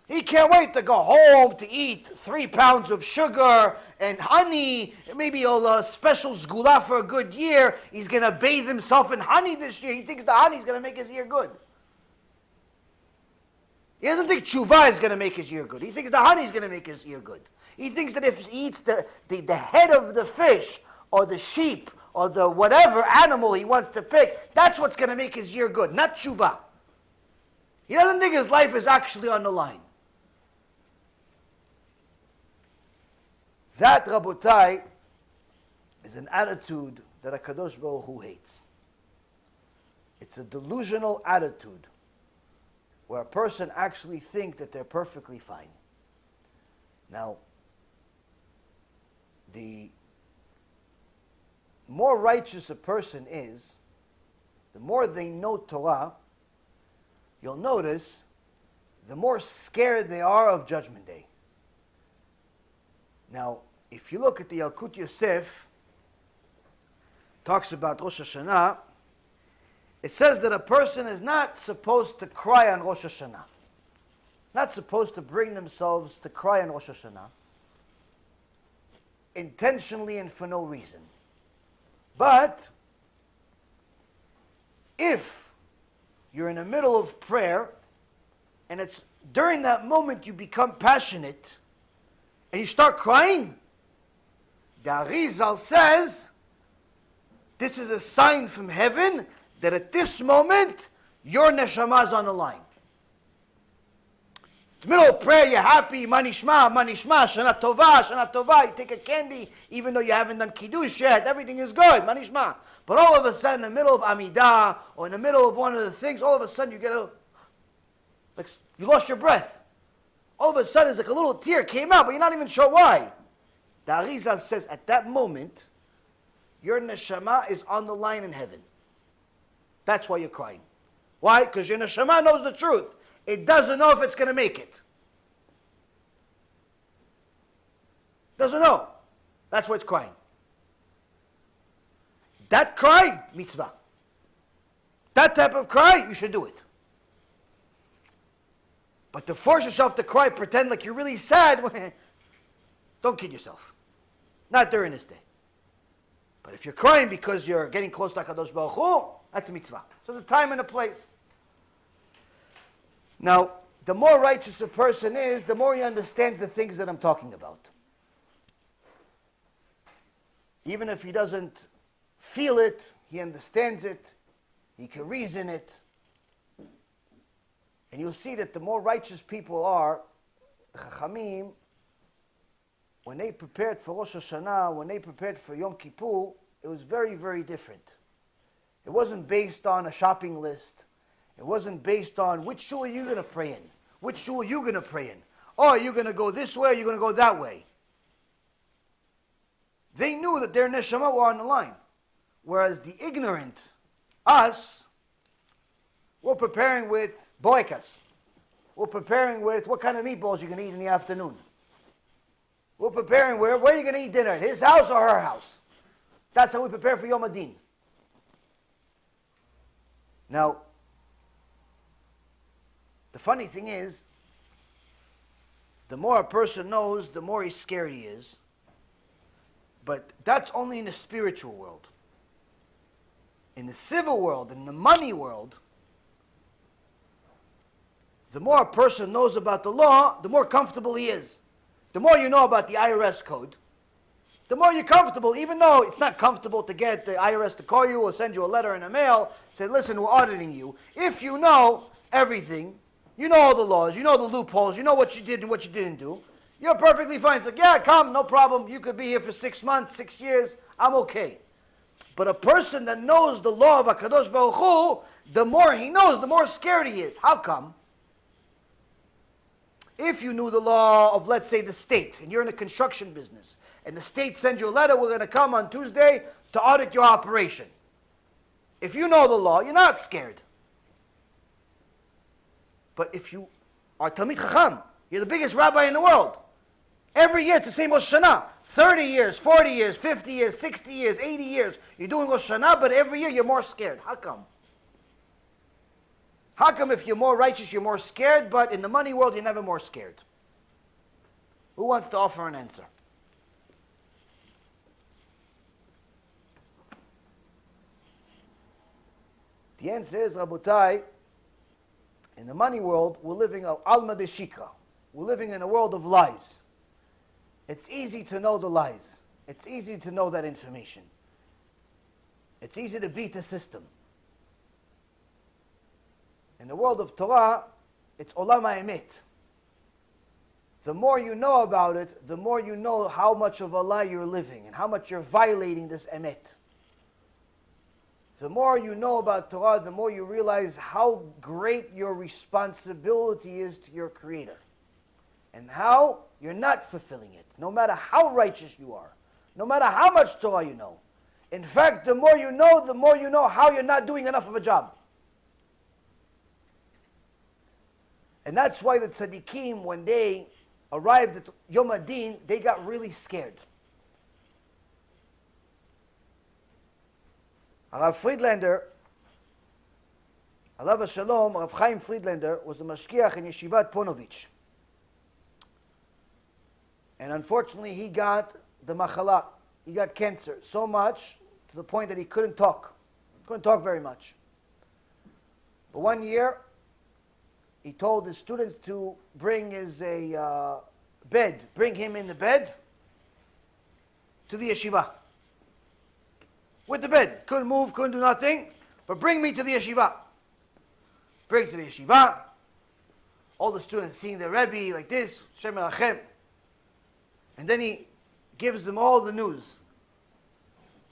He can't wait to go home to eat 3 pounds of sugar and honey, maybe a special sgula for a good year. He's going to bathe himself in honey this year. He thinks the honey is going to make his year good. He doesn't think Teshuva is going to make his year good. He thinks the honey is going to make his year good. He thinks that if he eats the head of the fish or the sheep or the whatever animal he wants to pick, that's what's going to make his year good, not Teshuva. He doesn't think his life is actually on the line. That, Rabotai, is an attitude that HaKadosh Baruch Hu hates. It's a delusional attitude where a person actually thinks that they're perfectly fine. Now, the more righteous a person is, the more they know Torah, you'll notice the more scared they are of Judgment Day. Now, if you look at the Yalkut Yosef, talks about Rosh Hashana, it says that a person is not supposed to cry on Rosh Hashana. Not supposed to bring themselves to cry on Rosh Hashana, intentionally and for no reason. But, if you're in the middle of prayer, and it's during that moment you become passionate, and you start crying, the Arizal says, this is a sign from heaven that at this moment, your neshama is on the line. In the middle of prayer, you're happy, manishma, shana tova, you take a candy, even though you haven't done kiddush yet, everything is good, manishma. But all of a sudden, in the middle of Amidah, or in the middle of one of the things, all of a sudden you get like you lost your breath. All of a sudden, it's like a little tear came out, but you're not even sure why. The Arizal says, at that moment, your neshama is on the line in heaven. That's why you're crying. Why? Because your neshama knows the truth. It doesn't know if it's going to make it. Doesn't know. That's why it's crying. That cry, mitzvah. That type of cry, you should do it. But to force yourself to cry, pretend like you're really sad, don't kid yourself. Not during this day. But if you're crying because you're getting close to HaKadosh Baruch Hu, that's a mitzvah. So there's a time and a place. Now, the more righteous a person is, the more he understands the things that I'm talking about. Even if he doesn't feel it, he understands it, he can reason it. And you'll see that the more righteous people are, the Chachamim, when they prepared for Rosh Hashana, when they prepared for Yom Kippur, it was very, very different. It wasn't based on a shopping list. It wasn't based on which shul are you going to pray in? Which shul are you going to pray in? Oh, are you going to go this way or are you going to go that way? They knew that their neshama were on the line. Whereas the ignorant, us, we're preparing with boikas. We're preparing with what kind of meatballs you're going to eat in the afternoon. We're preparing where are you going to eat dinner? At his house or her house? That's how we prepare for Yom Adin. Now, the funny thing is, the more a person knows, the more he's scared he is. But that's only in the spiritual world. In the civil world, in the money world, the more a person knows about the law, the more comfortable he is. The more you know about the IRS code, the more you're comfortable, even though it's not comfortable to get the IRS to call you or send you a letter in the mail, say, listen, we're auditing you. If you know everything, you know all the laws, you know the loopholes, you know what you did and what you didn't do, You're perfectly fine. It's like, yeah, come, no problem. You could be here for 6 months, 6 years. I'm okay. But a person that knows the law of HaKadosh Baruch Hu, the more he knows, the more scared he is. How come? If you knew the law of, let's say, the state, and you're in a construction business, and the state sends you a letter, we're going to come on Tuesday to audit your operation. If you know the law, you're not scared. But if you are Talmid Chacham, you're the biggest rabbi in the world. Every year it's the same Rosh Hashana. 30 years, 40 years, 50 years, 60 years, 80 years. You're doing Rosh Hashana, but every year you're more scared. How come? How come if you're more righteous, you're more scared, but in the money world, you're never more scared? Who wants to offer an answer? The answer is, Rabotai, in the money world, we're living al-alma de shika. We're living in a world of lies. It's easy to know the lies. It's easy to know that information. It's easy to beat the system. In the world of Torah, it's olam ha'emet. The more you know about it, the more you know how much of a lie you're living and how much you're violating this emet. The more you know about Torah, the more you realize how great your responsibility is to your Creator. And how you're not fulfilling it, no matter how righteous you are, no matter how much Torah you know. In fact, the more you know how you're not doing enough of a job. And that's why the tzaddikim, when they arrived at Yom Adin, they got really scared. Rav Friedlander, Alav Shalom, Rav Chaim Friedlander, was a mashkiach in Yeshivat Ponovich. And unfortunately, he got the machala. He got cancer so much to the point that he couldn't talk. Couldn't talk very much. But one year, he told his students to bring bring him in the bed to the yeshiva. With the bed. Couldn't move, couldn't do nothing, but bring me to the yeshiva. Bring to the yeshiva. All the students seeing the Rebbe like this, Shem Elachem. And then he gives them all the news.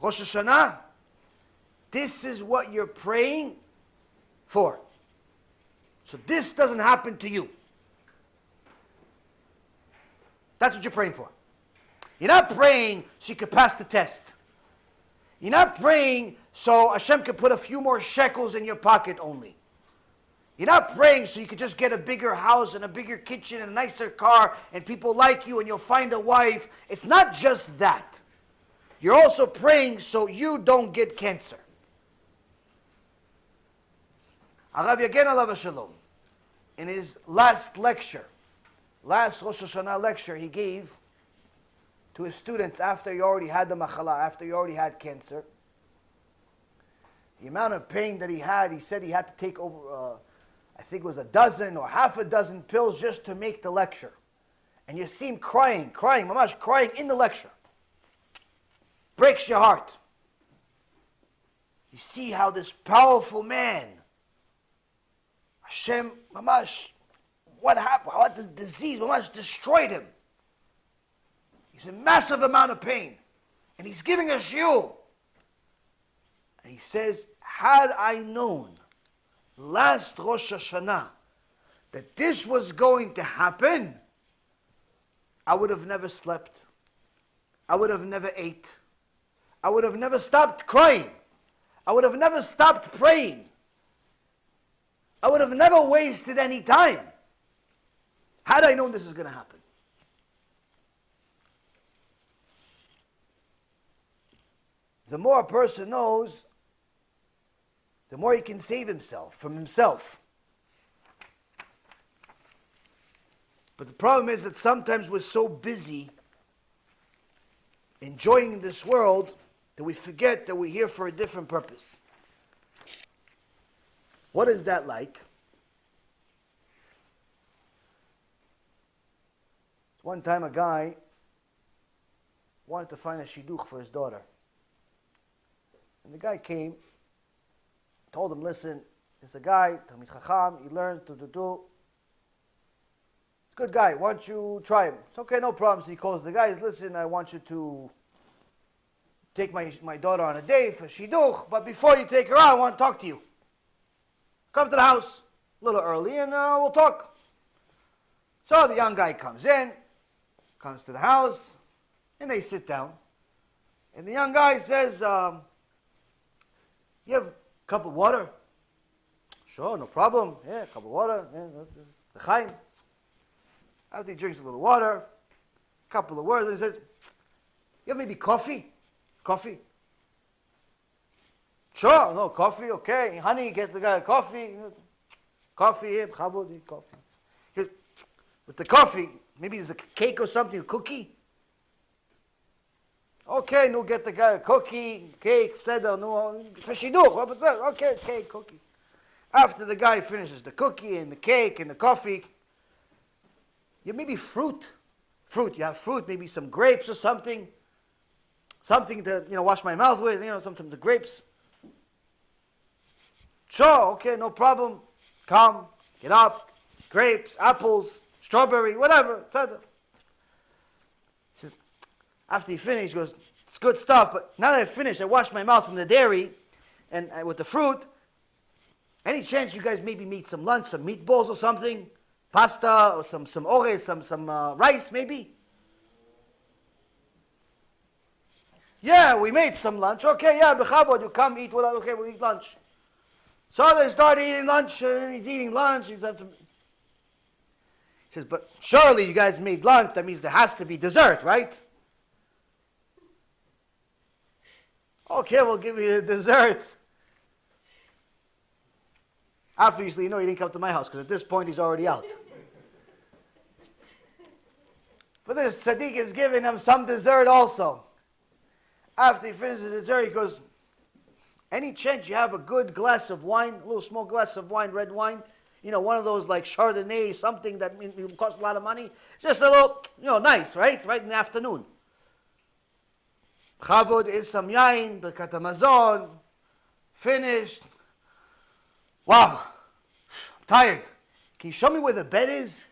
Rosh Hashana, this is what you're praying for. So this doesn't happen to you. That's what you're praying for. You're not praying so you could pass the test. You're not praying so Hashem could put a few more shekels in your pocket only. You're not praying so you could just get a bigger house and a bigger kitchen and a nicer car and people like you and you'll find a wife. It's not just that. You're also praying so you don't get cancer. Rav Yagen alav shalom, in his last Rosh Hashana lecture he gave to his students after he already had the machala, after he already had cancer, the amount of pain that he had, he said he had to take over, I think it was a dozen or half a dozen pills just to make the lecture. And you see him crying, mamash, crying in the lecture. Breaks your heart. You see how this powerful man, Hashem, mamash, what happened? How the disease, mamash, destroyed him. He's in massive amount of pain. And he's giving a shiur. And he says, had I known last Rosh Hashana that this was going to happen, I would have never slept. I would have never ate. I would have never stopped crying. I would have never stopped praying. I would have never wasted any time had I known this is going to happen. The more a person knows, the more he can save himself from himself. But the problem is that sometimes we're so busy enjoying this world that we forget that we're here for a different purpose. What is that like? One time a guy wanted to find a shidduch for his daughter. And the guy came, told him, listen, there's a guy, Talmid Chacham, he learned to do. a good guy. Why don't you try him? It's okay, no problem. So he calls the guys. Listen, I want you to take my daughter on a date for shidduch, but before you take her out, I want to talk to you. Come to the house a little early and we'll talk. So the young guy comes to the house, and they sit down. And the young guy says, you have a cup of water? Sure, no problem. Yeah, a cup of water. Yeah, the chaim. After he drinks a little water, a couple of words, and he says, you have maybe coffee? Coffee? Sure, no, coffee, okay. Honey, get the guy coffee. Coffee here, chabod, coffee. With the coffee, maybe there's a cake or something, a cookie. Okay, no, get the guy a cookie, cake, seder, no, for shidduch, okay, cake, cookie. After the guy finishes the cookie and the cake and the coffee, you maybe fruit. You have fruit, maybe some grapes or something. Something to, wash my mouth with, something the grapes. Sure, okay, no problem. Come, get up, grapes, apples, strawberry, whatever. He says, after he finished, he goes, it's good stuff, but now that I finished, I washed my mouth from the dairy and with the fruit. Any chance you guys maybe made some lunch, some meatballs or something? Pasta or some ore, some rice maybe? Yeah, we made some lunch. Okay, yeah, bechavod, you come eat. Okay, we'll eat lunch. So they start eating lunch, and he's eating lunch. He says, but surely you guys made lunch. That means there has to be dessert, right? Okay, we'll give you the dessert. Obviously, he didn't come to my house, because at this point he's already out. But this tzaddik is giving him some dessert also. After he finishes the dessert, he goes, any chance you have a good glass of wine, a little small glass of wine, red wine? One of those like Chardonnay, something that costs a lot of money. Just a little, nice, right? Right in the afternoon. Chavod is some yain, Birkat Hamazon, finished. Wow, I'm tired. Can you show me where the bed is?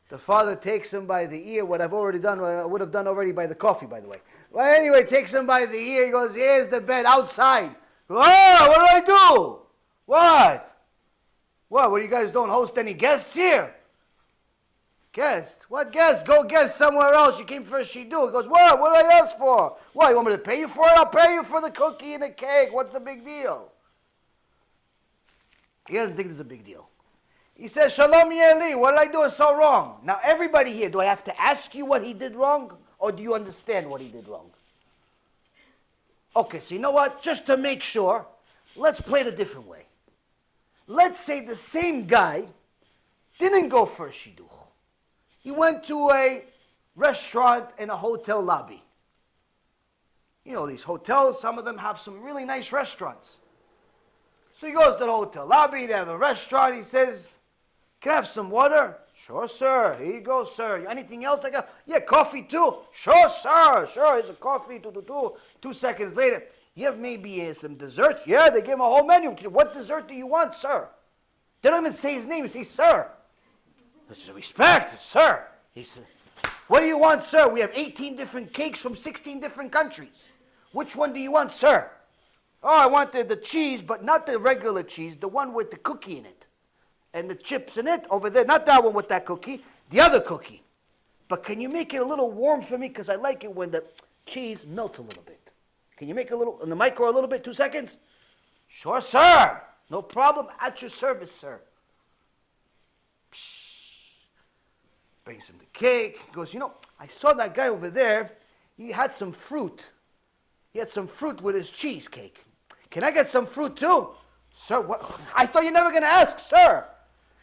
The father takes him by the ear, what I've already done, what I would have done already by the coffee, by the way. Well, anyway, takes him by the ear, he goes, here's the bed outside. Oh, what do I do? What? What, you guys don't host any guests here? Guests? What guests? Go guest somewhere else. You came for a shidduch. He goes, what? What did I ask for? What, you want me to pay you for it? I'll pay you for the cookie and the cake. What's the big deal? He doesn't think it's a big deal. He says, Shalom Yeli, what did I do so wrong? Now, everybody here, do I have to ask you what he did wrong? Or do you understand what he did wrong? Okay, so you know what? Just to make sure, let's play it a different way. Let's say the same guy didn't go for a shidduch. He went to a restaurant in a hotel lobby. These hotels, some of them have some really nice restaurants. So he goes to the hotel lobby, they have a restaurant, he says, can I have some water? Sure, sir. Here you go, sir. Anything else I got? Yeah, coffee too. Sure, sir. Sure, here's a coffee. 2 seconds later, you have maybe some dessert? Yeah, they give him a whole menu. What dessert do you want, sir? They don't even say his name. They say, sir. This is respect, sir. He said, what do you want, sir? We have 18 different cakes from 16 different countries. Which one do you want, sir? Oh, I wanted the cheese, but not the regular cheese, the one with the cookie in it. And the chips in it over there, not that one with that cookie, the other cookie. But can you make it a little warm for me? Because I like it when the cheese melts a little bit. Can you make a little, in the micro a little bit, 2 seconds? Sure, sir. No problem. At your service, sir. Brings him the cake. He goes, I saw that guy over there. He had some fruit. He had some fruit with his cheesecake. Can I get some fruit too? Sir, what? I thought you were never going to ask, sir.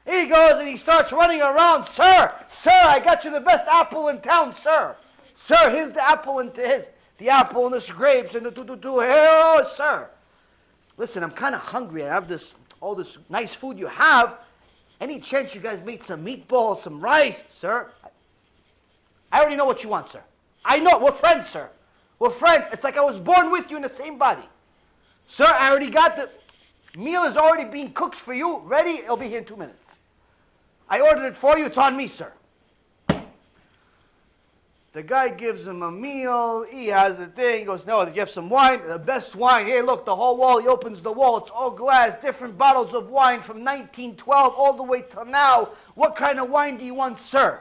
He goes and he starts running around. Sir, I got you the best apple in town, sir. Sir, here's the apple and the apple and the grapes and the Oh, sir. Listen, I'm kind of hungry. I have all this nice food you have. Any chance you guys made some meatballs, some rice, sir? I already know what you want, sir. I know. We're friends, sir. We're friends. It's like I was born with you in the same body. Sir, I already got the meal is already being cooked for you. Ready? It'll be here in 2 minutes. I ordered it for you, it's on me, sir. The guy gives him a meal, he has the thing, he goes, no, you have some wine, the best wine. Hey, look, the whole wall, he opens the wall, it's all glass, different bottles of wine from 1912 all the way till now. What kind of wine do you want, sir?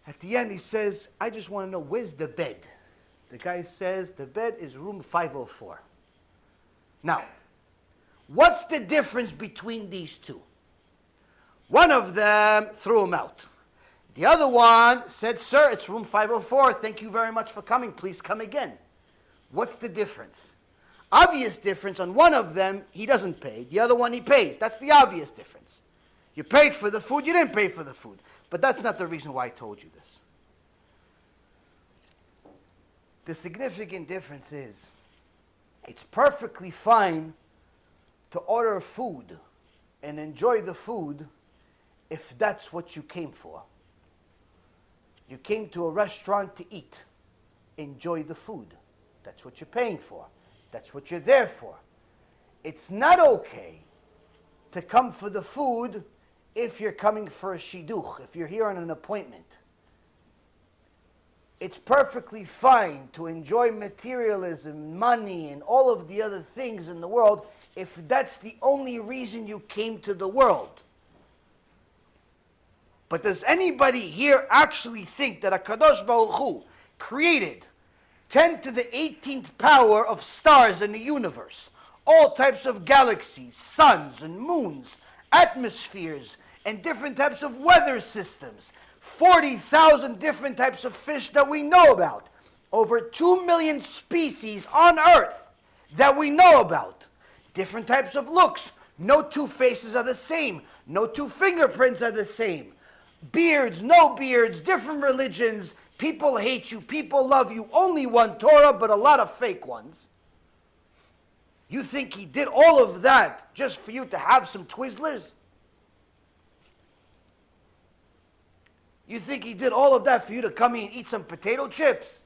At the end, he says, I just want to know, where's the bed? The guy says, the bed is room 504. Now, what's the difference between these two? One of them threw him out. The other one said, sir, it's room 504. Thank you very much for coming. Please come again. What's the difference? Obvious difference. On one of them, he doesn't pay. The other one, he pays. That's the obvious difference. You paid for the food, you didn't pay for the food. But that's not the reason why I told you this. The significant difference is, it's perfectly fine to order food and enjoy the food if that's what you came for. You came to a restaurant to eat. Enjoy the food. That's what you're paying for. That's what you're there for. It's not okay to come for the food if you're coming for a shidduch, if you're here on an appointment. It's perfectly fine to enjoy materialism, money, and all of the other things in the world if that's the only reason you came to the world. But does anybody here actually think that HaKadosh Baruch Hu created 10 to the 18th power of stars in the universe, all types of galaxies, suns and moons, atmospheres, and different types of weather systems, 40,000 different types of fish that we know about, over 2 million species on Earth that we know about, different types of looks, no two faces are the same, no two fingerprints are the same, beards, no beards, different religions, people hate you, people love you, only one Torah, but a lot of fake ones. You think he did all of that just for you to have some Twizzlers? You think he did all of that for you to come in and eat some potato chips?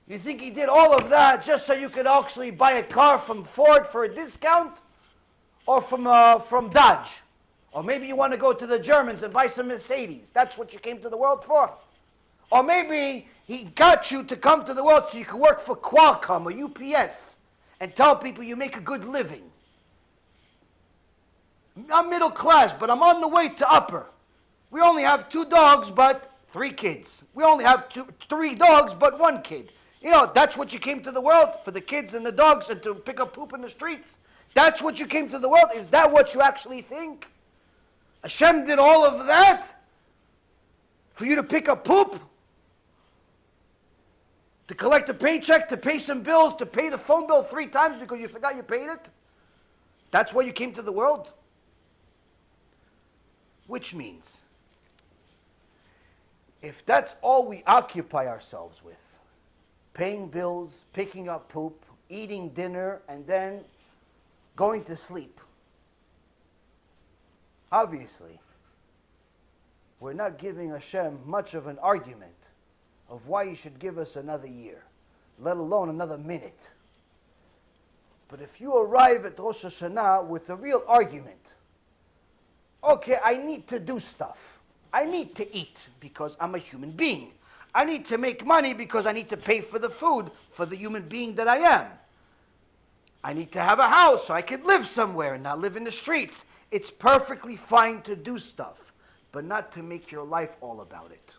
You think he did all of that just so you could actually buy a car from Ford for a discount? Or from Dodge? Or maybe you want to go to the Germans and buy some Mercedes. That's what you came to the world for. Or maybe he got you to come to the world so you could work for Qualcomm or UPS and tell people you make a good living. I'm middle class, but I'm on the way to upper. We only have 2 dogs, but 3 kids. We only have 3 dogs, but 1 kid. You know, that's what you came to the world, for the kids and the dogs and to pick up poop in the streets. That's what you came to the world. Is that what you actually think? Hashem did all of that for you to pick up poop? To collect a paycheck, to pay some bills, to pay the phone bill 3 times because you forgot you paid it? That's why you came to the world? Which means, if that's all we occupy ourselves with, paying bills, picking up poop, eating dinner, and then going to sleep, obviously, we're not giving Hashem much of an argument of why He should give us another year, let alone another minute. But if you arrive at Rosh Hashana with a real argument, okay, I need to do stuff. I need to eat because I'm a human being. I need to make money because I need to pay for the food for the human being that I am. I need to have a house so I could live somewhere and not live in the streets. It's perfectly fine to do stuff, but not to make your life all about it.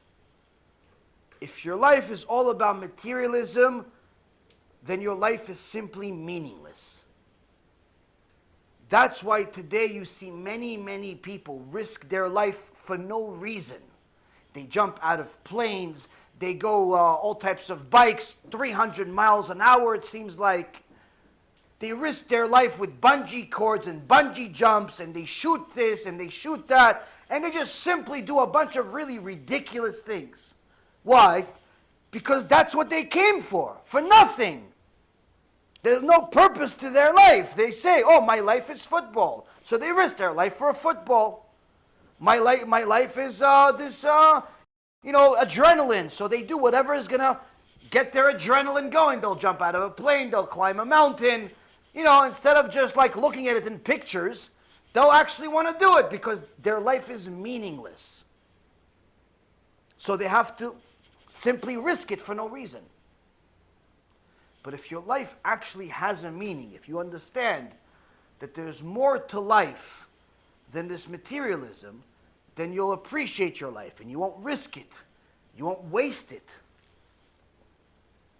If your life is all about materialism, then your life is simply meaningless. That's why today you see many, many people risk their life for no reason. They jump out of planes, they go all types of bikes, 300 miles an hour it seems like. They risk their life with bungee cords and bungee jumps, and they shoot this and they shoot that, and they just simply do a bunch of really ridiculous things. Why? Because that's what they came for nothing. There's no purpose to their life. They say, oh, my life is football. So they risk their life for a football. My life is adrenaline. So they do whatever is going to get their adrenaline going. They'll jump out of a plane. They'll climb a mountain. You know, instead of just like looking at it in pictures, they'll actually want to do it because their life is meaningless. So they have to simply risk it for no reason. But if your life actually has a meaning, if you understand that there's more to life than this materialism, then you'll appreciate your life and you won't risk it. You won't waste it.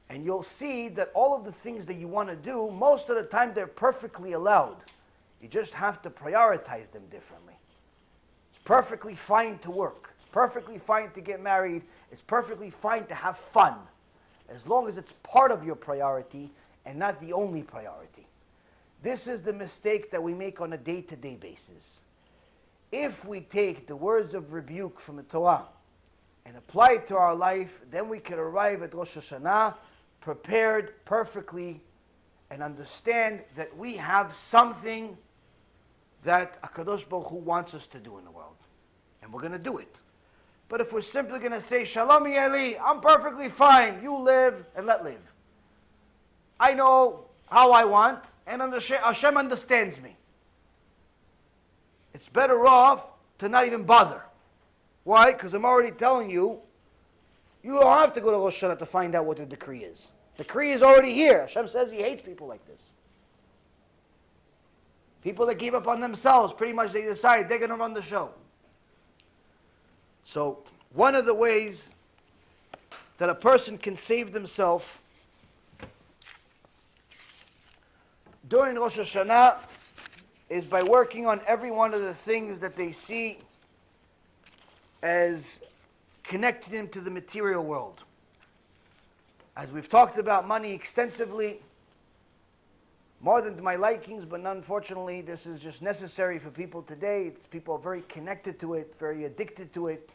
And you'll see that all of the things that you want to do, most of the time they're perfectly allowed. You just have to prioritize them differently. It's perfectly fine to work. It's perfectly fine to get married. It's perfectly fine to have fun, as long as it's part of your priority and not the only priority. This is the mistake that we make on a day-to-day basis. If we take the words of rebuke from the Torah and apply it to our life, then we can arrive at Rosh Hashana prepared perfectly and understand that we have something that HaKadosh Baruch Hu wants us to do in the world. And we're going to do it. But if we're simply going to say, Shalom Yeli, I'm perfectly fine, you live and let live. I know how I want, and Hashem understands me. It's better off to not even bother. Why? Because I'm already telling you, you don't have to go to Rosh Hashana to find out what the decree is. The decree is already here. Hashem says He hates people like this. People that give up on themselves, pretty much they decide they're going to run the show. So, one of the ways that a person can save themselves during Rosh Hashana is by working on every one of the things that they see as connecting them to the material world. As we've talked about money extensively, more than to my likings, but unfortunately this is just necessary for people today. People are very connected to it, very addicted to it.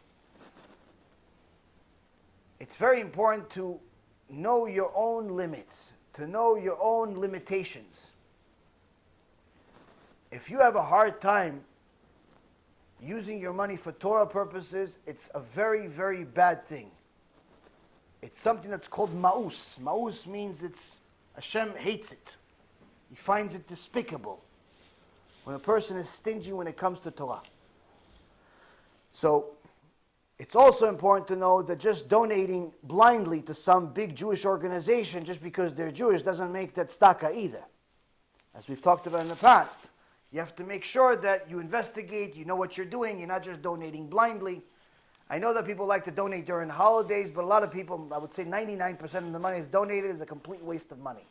It's very important to know your own limits, to know your own limitations. If you have a hard time using your money for Torah purposes, it's a very, very bad thing. It's something that's called ma'us. Ma'us means Hashem hates it. He finds it despicable when a person is stingy when it comes to Torah. So, it's also important to know that just donating blindly to some big Jewish organization just because they're Jewish doesn't make that tzedakah either. As we've talked about in the past, you have to make sure that you investigate, you know what you're doing, you're not just donating blindly. I know that people like to donate during holidays, but a lot of people, I would say 99% of the money is donated is a complete waste of money.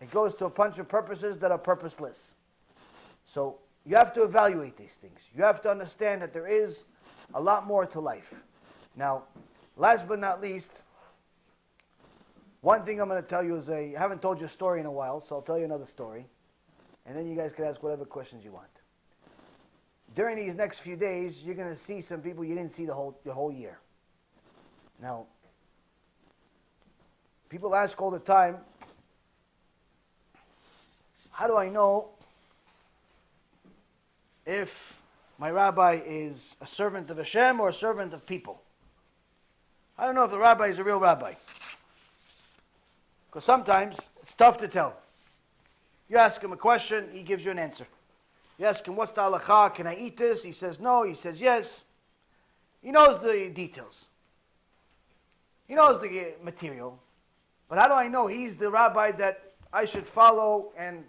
It goes to a bunch of purposes that are purposeless. So you have to evaluate these things. You have to understand that there is a lot more to life. Now, last but not least, one thing I'm going to tell you is I haven't told you a story in a while, so I'll tell you another story. And then you guys can ask whatever questions you want. During these next few days, you're going to see some people you didn't see the whole year. Now, people ask all the time, how do I know if my rabbi is a servant of Hashem or a servant of people? I don't know if the rabbi is a real rabbi. Because sometimes it's tough to tell. You ask him a question, he gives you an answer. You ask him, what's the halakha? Can I eat this? He says no. He says yes. He knows the details. He knows the material. But how do I know he's the rabbi that I should follow and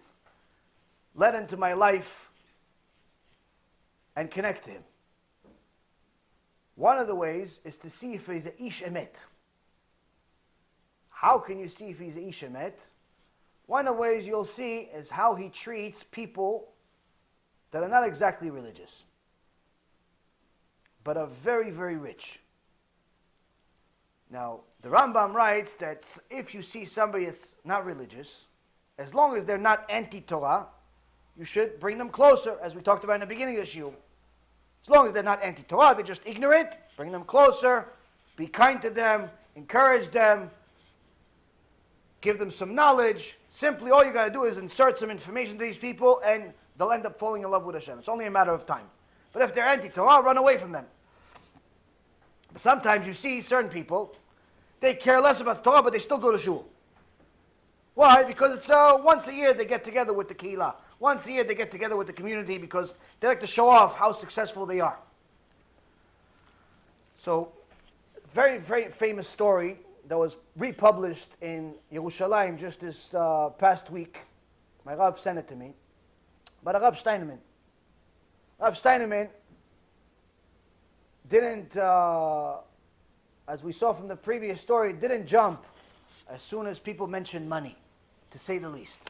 let into my life and connect to him? One of the ways is to see if he's a ish emet. How can you see if he's a ish emet? One of the ways you'll see is how he treats people that are not exactly religious, but are very, very rich. Now, the Rambam writes that if you see somebody that's not religious, as long as they're not anti-Torah, you should bring them closer, as we talked about in the beginning of the Shiur. As long as they're not anti-Torah, they're just ignorant, bring them closer, be kind to them, encourage them, give them some knowledge. Simply all you got to do is insert some information to these people and they'll end up falling in love with Hashem. It's only a matter of time. But if they're anti-Torah, run away from them. But sometimes you see certain people, they care less about Torah, but they still go to shul. Why? Because it's once a year they get together with the kehillah. Once a year they get together with the community because they like to show off how successful they are. So, very, very famous story that was republished in Yerushalayim just this past week. My Rav sent it to me. But Rav Shteinman. Rav Shteinman didn't, as we saw from the previous story, didn't jump as soon as people mentioned money, to say the least.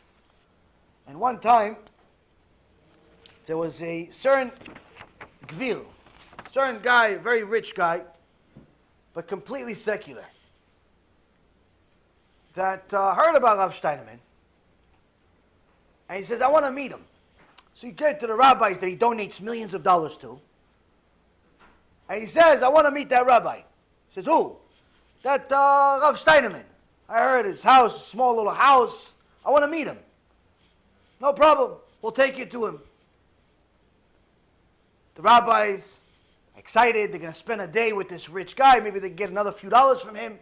And one time, there was a certain gvir, certain guy, very rich guy, but completely secular, that heard about Rav Shteinman, and he says, I want to meet him. So you get to the rabbis that he donates millions of dollars to, and he says, I want to meet that rabbi. He says, who? That Rav Shteinman. I heard his house, a small little house. I want to meet him. No problem. We'll take you to him. The rabbis, excited, they're going to spend a day with this rich guy. Maybe they can get another few dollars from him.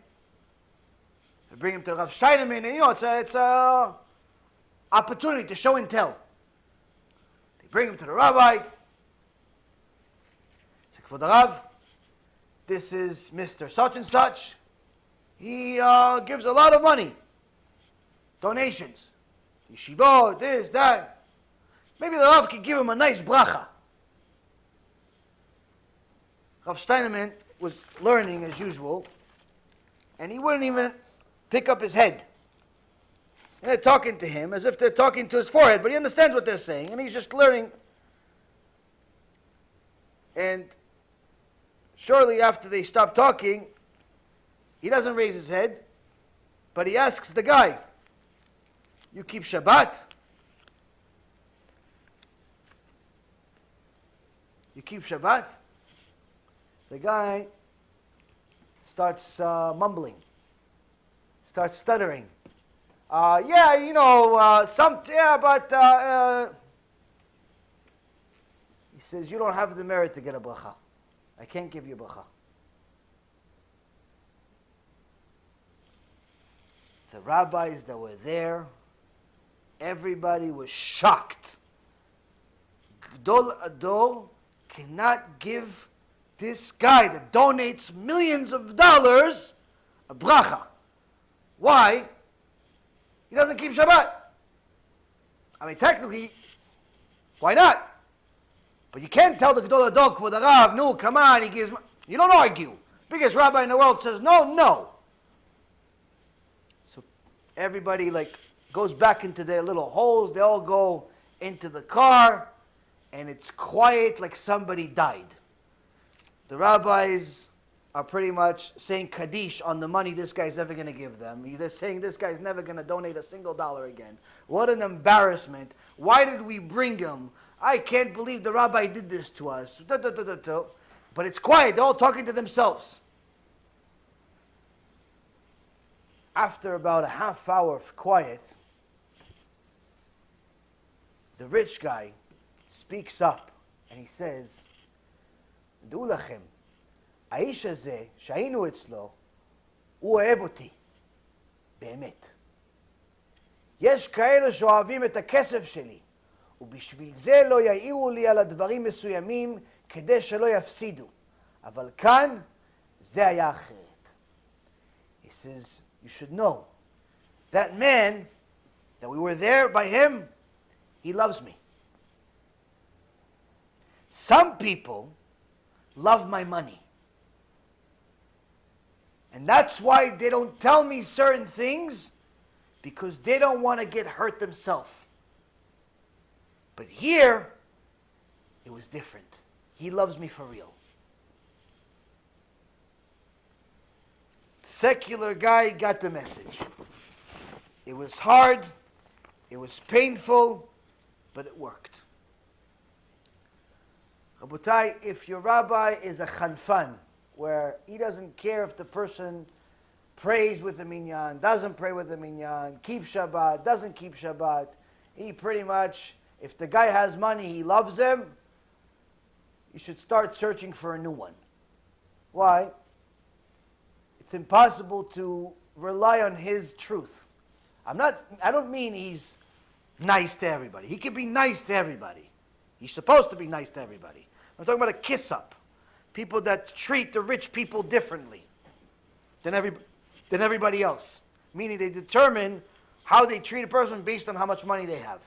They bring him to Rav Shteinman, and it's a opportunity to show and tell. They bring him to the rabbi. For the Rav, this is Mr. Such and Such. He gives a lot of money. Donations. Yeshivot, this, that. Maybe the Rav could give him a nice bracha. Rav Shteinman was learning as usual, and he wouldn't even pick up his head. And they're talking to him as if they're talking to his forehead, but he understands what they're saying, and he's just learning. And shortly after they stop talking, he doesn't raise his head, but he asks the guy, you keep Shabbat? You keep Shabbat? The guy starts mumbling, starts stuttering. But he says, you don't have the merit to get a bracha. I can't give you a bracha. The rabbis that were there, everybody was shocked. Gdol Ador cannot give this guy that donates millions of dollars a bracha. Why? He doesn't keep Shabbat. I mean, technically, why not? But you can't tell the Gdol Ador for the Rav, no, come on, he gives. You don't argue. Biggest rabbi in the world says no. So everybody goes back into their little holes. They all go into the car, and it's quiet like somebody died. The rabbis are pretty much saying Kaddish on the money this guy's ever going to give them. They're saying this guy's never going to donate a single dollar again. What an embarrassment. Why did we bring him? I can't believe the rabbi did this to us. But it's quiet. They're all talking to themselves. After about a half hour of quiet, the rich guy speaks up and he says, דעו לכם, האיש הזה שהיינו אצלו, הוא אוהב אותי, באמת. יש כאלה שאוהבים את הכסף שלי, ובשביל זה לא יעירו לי על הדברים מסוימים כדי שלא יפסידו. אבל כאן, זה היה אחרת. He says, you should know, that man, that we were there by him, he loves me. Some people love my money. And that's why they don't tell me certain things, because they don't want to get hurt themselves. But here, it was different. He loves me for real. The secular guy got the message. It was hard, it was painful, but it worked. Rabotai, if your rabbi is a chanfan, where he doesn't care if the person prays with the minyan, doesn't pray with the minyan, keeps Shabbat, doesn't keep Shabbat, he pretty much, if the guy has money, he loves him, you should start searching for a new one. Why? It's impossible to rely on his truth. I don't mean he's nice to everybody. He can be nice to everybody. He's supposed to be nice to everybody. I'm talking about a kiss-up. People that treat the rich people differently than everybody else. Meaning they determine how they treat a person based on how much money they have.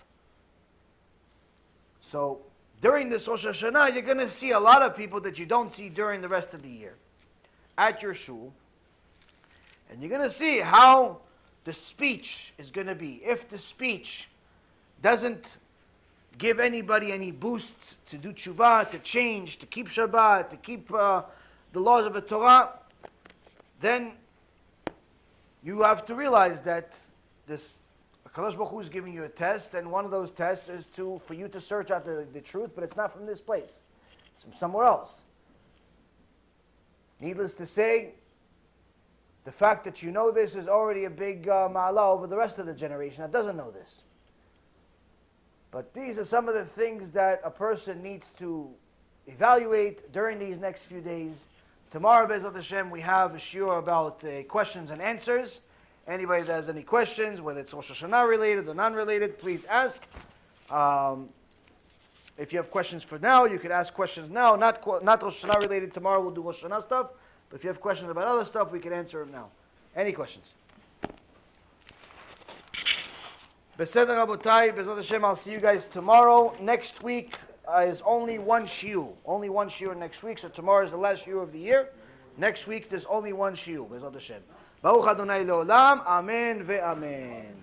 So during this Rosh Hashana, you're going to see a lot of people that you don't see during the rest of the year at your shul. And you're going to see how the speech is going to be. If the speech doesn't give anybody any boosts to do tshuva, to change, to keep Shabbat, to keep the laws of the Torah, then you have to realize that this HaKadosh Baruch Hu is giving you a test, and one of those tests is for you to search out the truth, but it's not from this place. It's from somewhere else. Needless to say, the fact that you know this is already a big ma'ala over the rest of the generation that doesn't know this. But these are some of the things that a person needs to evaluate during these next few days. Tomorrow, Be'ezrat Hashem, we have a shiur about questions and answers. Anybody that has any questions, whether it's Rosh Hashana related or non-related, please ask. If you have questions for now, you could ask questions now. Not Rosh Hashana related. Tomorrow we'll do Rosh Hashana stuff. But if you have questions about other stuff, we can answer them now. Any questions? Beseder Rabotai, Be'ezrat Hashem, I'll see you guys tomorrow. Next week is only one shiur. Only one shiur next week. So tomorrow is the last shiur of the year. Next week there's only one shiur. Be'ezrat Hashem. Baruch Adonai Le'olam. Amen ve'amen.